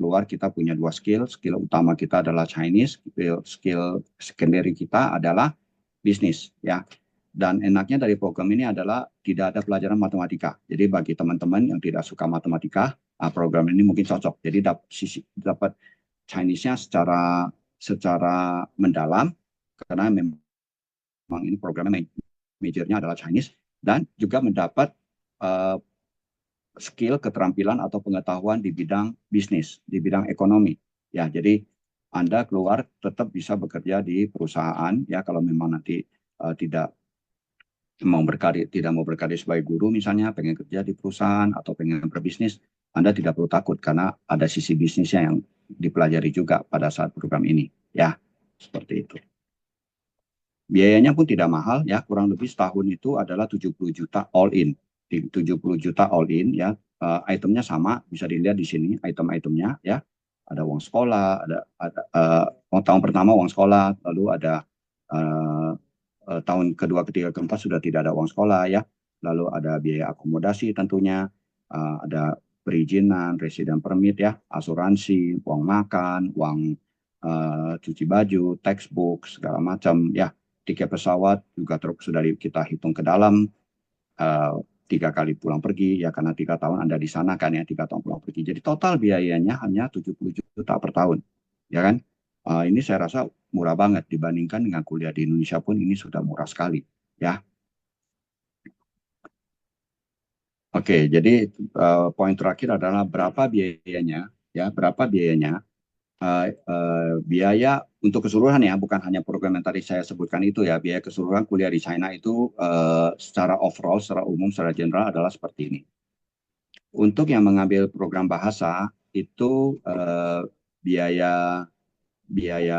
punya 2 skill utama kita adalah Chinese, skill secondary kita adalah bisnis ya. Dan enaknya dari program ini adalah tidak ada pelajaran matematika. Jadi bagi teman-teman yang tidak suka matematika, program ini mungkin cocok. Jadi dapat Chinese-nya secara mendalam karena memang ini programnya majornya adalah Chinese. Dan juga mendapat skill, keterampilan atau pengetahuan di bidang bisnis, di bidang ekonomi. Ya, jadi Anda keluar tetap bisa bekerja di perusahaan ya, kalau memang nanti tidak mau berkarir sebagai guru misalnya, pengen kerja di perusahaan atau pengen berbisnis, Anda tidak perlu takut karena ada sisi bisnisnya yang dipelajari juga pada saat program ini. Ya, seperti itu. Biayanya pun tidak mahal ya, kurang lebih setahun itu adalah 70 juta all in. 70 juta all in ya. Itemnya sama, bisa dilihat di sini item-itemnya ya. Ada uang sekolah, ada tahun pertama uang sekolah, lalu ada tahun kedua, ketiga, keempat sudah tidak ada uang sekolah ya. Lalu ada biaya akomodasi tentunya, ada perizinan, resident permit ya, asuransi, uang makan, uang cuci baju, textbook, segala macam ya. Tiket pesawat juga sudah kita hitung ke dalam, 3 kali pulang pergi ya, karena 3 tahun Anda di sana kan ya, 3 tahun pulang pergi. Jadi total biayanya hanya 70 juta per tahun ya kan. Ini saya rasa murah banget dibandingkan dengan kuliah di Indonesia pun ini sudah murah sekali ya. Oke, jadi poin terakhir adalah berapa biayanya, ya, berapa biayanya. Biaya untuk keseluruhan ya, bukan hanya program yang tadi saya sebutkan itu ya, biaya keseluruhan kuliah di China itu secara overall, secara umum, secara general adalah seperti ini. Untuk yang mengambil program bahasa itu biaya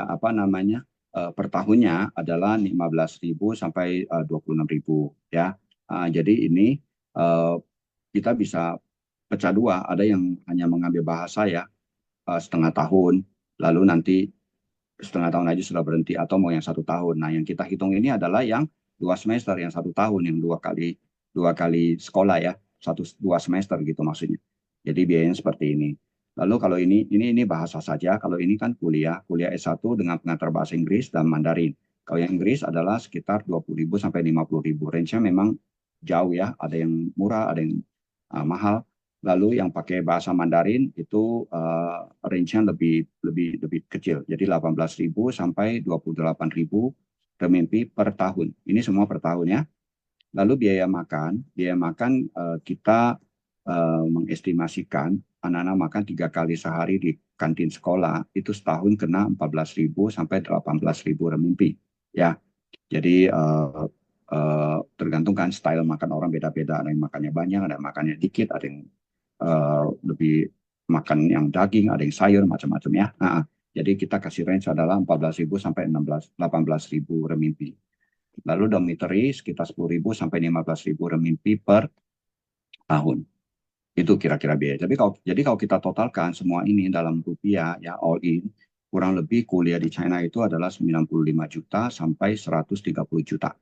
apa namanya per tahunnya adalah 15.000 sampai 26.000 ya. Jadi ini kita bisa pecah dua, ada yang hanya mengambil bahasa ya setengah tahun, lalu nanti setengah tahun aja sudah berhenti, atau mau yang 1 tahun. Nah, yang kita hitung ini adalah yang 2 semester, yang 1 tahun, yang dua kali sekolah ya, 2 semester gitu maksudnya. Jadi biayanya seperti ini. Lalu kalau ini bahasa saja, kalau ini kan kuliah S1 dengan pengantar bahasa Inggris dan Mandarin. Kalau yang Inggris adalah sekitar 20.000 sampai 50.000. Range-nya memang jauh ya, ada yang murah, ada yang mahal. Lalu yang pakai bahasa Mandarin itu range-nya lebih kecil. Jadi 18.000 sampai 28.000 renminbi per tahun. Ini semua per tahun ya. Lalu biaya makan kita mengestimasikan anak-anak makan 3 kali sehari di kantin sekolah itu setahun kena 14.000 sampai 18.000 renminbi ya. Jadi tergantung kan style makan orang beda-beda. Ada yang makannya banyak, ada yang makannya dikit, ada yang lebih makan yang daging, ada yang sayur, macam-macam ya. Nah, jadi kita kasih range adalah 14.000 sampai 18.000 renminbi. Lalu dormitory sekitar 10.000 sampai 15.000 renminbi per tahun. Itu kira-kira biaya. Jadi kalau kita totalkan semua ini dalam rupiah ya, all in, kurang lebih kuliah di China itu adalah 95 juta sampai 130 juta.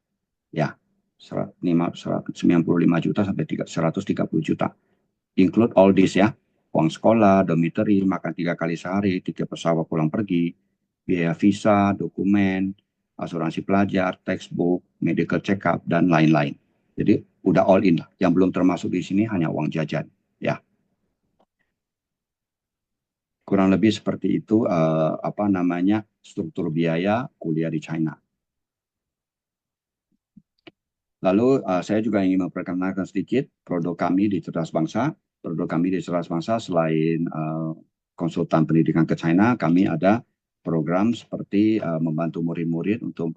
Ya, 95 juta sampai 130 juta. Include all this ya, uang sekolah, dormitory, makan 3 kali sehari, tiket pesawat pulang pergi, biaya visa, dokumen, asuransi pelajar, textbook, medical check-up, dan lain-lain. Jadi udah all in lah. Yang belum termasuk di sini hanya uang jajan ya. Kurang lebih seperti itu struktur biaya kuliah di China. Lalu saya juga ingin memperkenalkan sedikit produk kami di Cerdas Bangsa. Produk kami di Cerdas Bangsa selain konsultan pendidikan ke China, kami ada program seperti membantu murid-murid untuk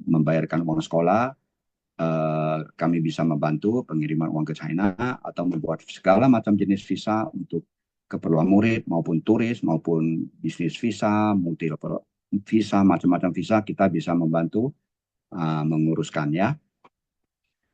membayarkan uang sekolah. Kami bisa membantu pengiriman uang ke China atau membuat segala macam jenis visa untuk keperluan murid maupun turis maupun bisnis visa, multi visa, macam-macam visa kita bisa membantu menguruskan ya.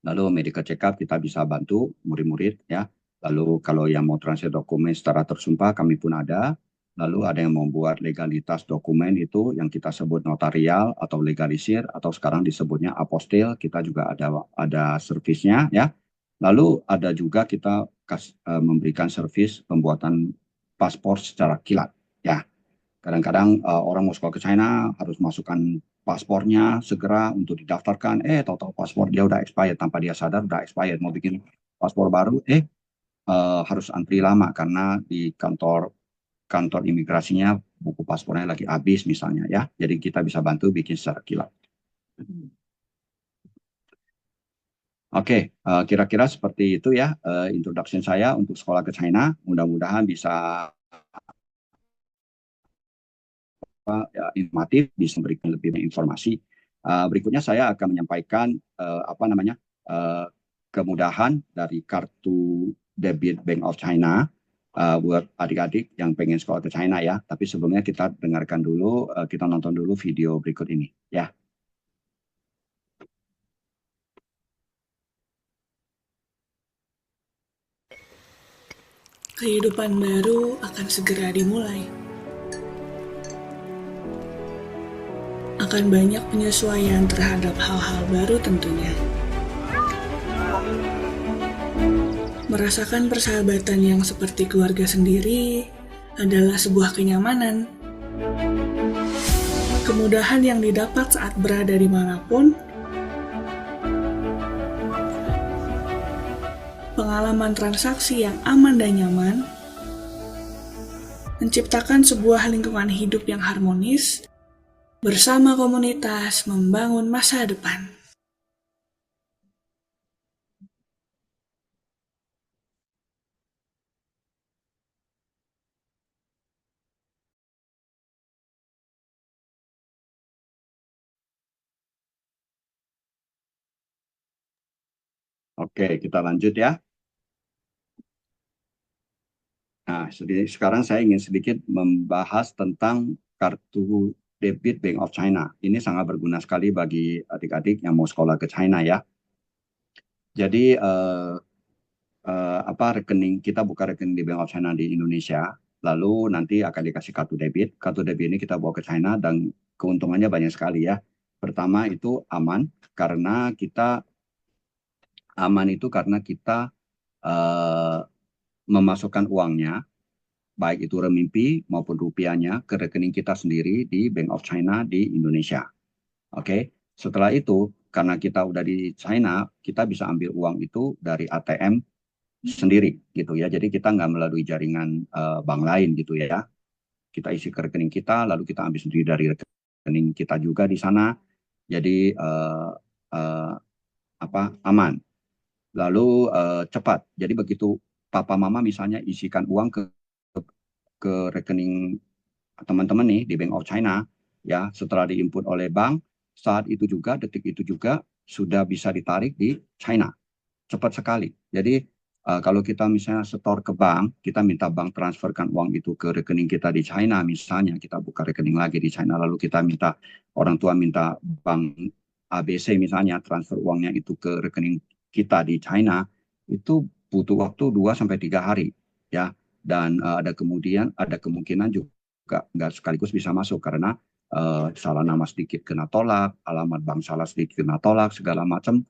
Lalu medical check-up kita bisa bantu murid-murid ya. Lalu kalau yang mau translate dokumen secara tersumpah kami pun ada. Lalu ada yang membuat legalitas dokumen itu yang kita sebut notarial atau legalisir atau sekarang disebutnya apostil, kita juga ada servisnya ya. Lalu ada juga kita memberikan servis pembuatan paspor secara kilat ya. Kadang-kadang orang mau sekolah ke China harus masukkan paspornya segera untuk didaftarkan. Tahu-tahu paspor dia udah expired, tanpa dia sadar udah expired. Mau bikin paspor baru, harus antri lama karena di kantor imigrasinya buku paspornya lagi habis misalnya ya. Jadi kita bisa bantu bikin secara kilat. Oke, kira-kira seperti itu ya introduction saya untuk sekolah ke China. Mudah-mudahan bisa informatif, bisa memberikan lebih banyak informasi. Berikutnya saya akan menyampaikan kemudahan dari kartu debit Bank of China buat adik-adik yang pengen sekolah ke China ya. Tapi sebelumnya kita dengarkan dulu, kita nonton dulu video berikut ini ya. Kehidupan baru akan segera dimulai. Akan banyak penyesuaian terhadap hal-hal baru tentunya. Merasakan persahabatan yang seperti keluarga sendiri adalah sebuah kenyamanan. Kemudahan yang didapat saat berada dimanapun, pengalaman transaksi yang aman dan nyaman, menciptakan sebuah lingkungan hidup yang harmonis, bersama komunitas membangun masa depan. Oke, kita lanjut ya. Nah, sekarang saya ingin sedikit membahas tentang kartu debit Bank of China. Ini sangat berguna sekali bagi adik-adik yang mau sekolah ke China ya. Jadi rekening kita buka rekening di Bank of China di Indonesia, lalu nanti akan dikasih kartu debit. Kartu debit ini kita bawa ke China dan keuntungannya banyak sekali ya. Pertama itu aman karena kita memasukkan uangnya, baik itu renminbi maupun rupiahnya, ke rekening kita sendiri di Bank of China di Indonesia. Oke, setelah itu karena kita udah di China, kita bisa ambil uang itu dari ATM sendiri gitu ya. Jadi kita nggak melalui jaringan bank lain gitu ya. Kita isi ke rekening kita, lalu kita ambil sendiri dari rekening kita juga di sana. Jadi aman. Lalu cepat. Jadi begitu papa mama misalnya isikan uang ke rekening teman-teman nih di Bank of China, ya setelah diinput oleh bank, saat itu juga, detik itu juga sudah bisa ditarik di China. Cepat sekali. Jadi kalau kita misalnya setor ke bank, kita minta bank transferkan uang itu ke rekening kita di China, misalnya kita buka rekening lagi di China, lalu kita minta, orang tua minta bank ABC misalnya transfer uangnya itu ke rekening kita di China, itu butuh waktu 2-3 hari ya. Dan ada kemungkinan juga nggak sekaligus bisa masuk karena salah nama sedikit kena tolak, alamat bank salah sedikit kena tolak, segala macam.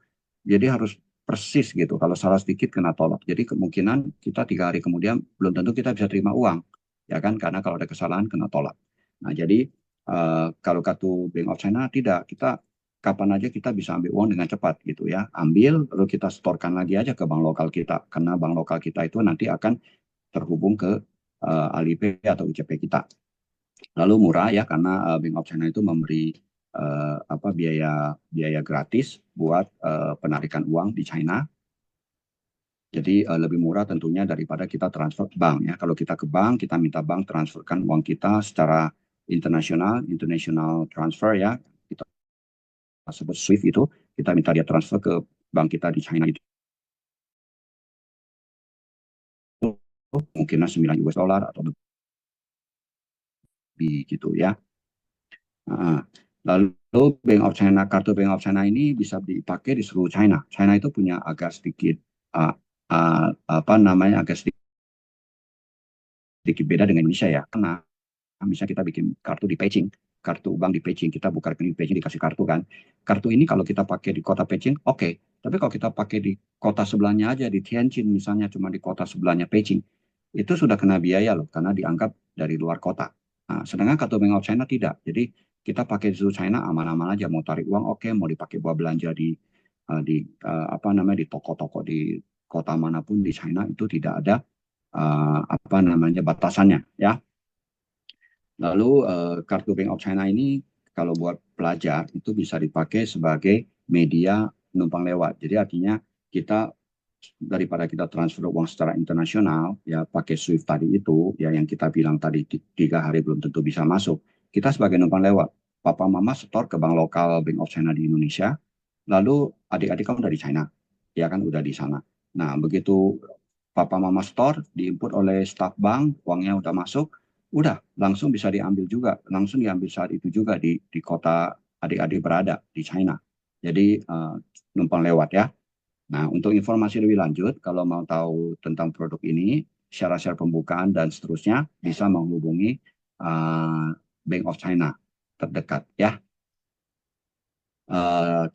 Jadi harus persis gitu. Kalau salah sedikit kena tolak. Jadi kemungkinan kita 3 hari kemudian belum tentu kita bisa terima uang, ya kan? Karena kalau ada kesalahan kena tolak. Nah jadi kalau kartu Bank of China tidak, kita kapan aja kita bisa ambil uang dengan cepat gitu ya. Ambil lalu kita setorkan lagi aja ke bank lokal kita, karena bank lokal kita itu nanti akan terhubung ke Alipay atau UCP kita. Lalu murah ya karena Bank of China itu memberi biaya gratis buat penarikan uang di China. Jadi lebih murah tentunya daripada kita transfer ke bank ya. Kalau kita ke bank, kita minta bank transferkan uang kita secara international transfer ya. Kita sebut SWIFT itu, kita minta dia transfer ke bank kita di China itu. Mungkin $9 atau lebih gitu ya. Nah, lalu kartu Bank of China ini bisa dipakai di seluruh China. China itu punya agak sedikit agak sedikit beda dengan Indonesia ya. Karena misalnya kita bikin kartu di Beijing, kartu bank di Beijing, kita buka rekening di Beijing dikasih kartu kan. Kartu ini kalau kita pakai di kota Beijing, oke. Tapi kalau kita pakai di kota sebelahnya aja, di Tianjin misalnya, cuma di kota sebelahnya Beijing, itu sudah kena biaya loh, karena dianggap dari luar kota. Nah, sedangkan kartu Bank of China tidak. Jadi kita pakai di seluruh China aman-aman aja. Mau tarik uang oke, mau dipakai buat belanja di toko-toko di kota manapun di China itu tidak ada batasannya ya. Lalu kartu Bank of China ini kalau buat pelajar itu bisa dipakai sebagai media numpang lewat. Jadi artinya kita daripada kita transfer uang secara internasional ya pakai SWIFT tadi itu ya yang kita bilang tadi 3 hari belum tentu bisa masuk. Kita sebagai numpang lewat, papa mama setor ke bank lokal Bank of China di Indonesia, lalu adik-adik kamu udah di China, ya kan udah di sana. Nah begitu papa mama store diinput oleh staf bank, uangnya udah masuk, udah langsung bisa diambil juga, langsung diambil saat itu juga di kota adik-adik berada di China. Jadi numpang lewat ya. Nah, untuk informasi lebih lanjut, kalau mau tahu tentang produk ini, syarat-syarat pembukaan dan seterusnya, bisa menghubungi Bank of China terdekat ya.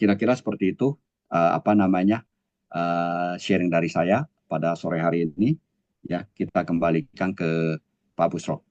Kira-kira seperti itu sharing dari saya pada sore hari ini. Ya, kita kembalikan ke Pak Busro.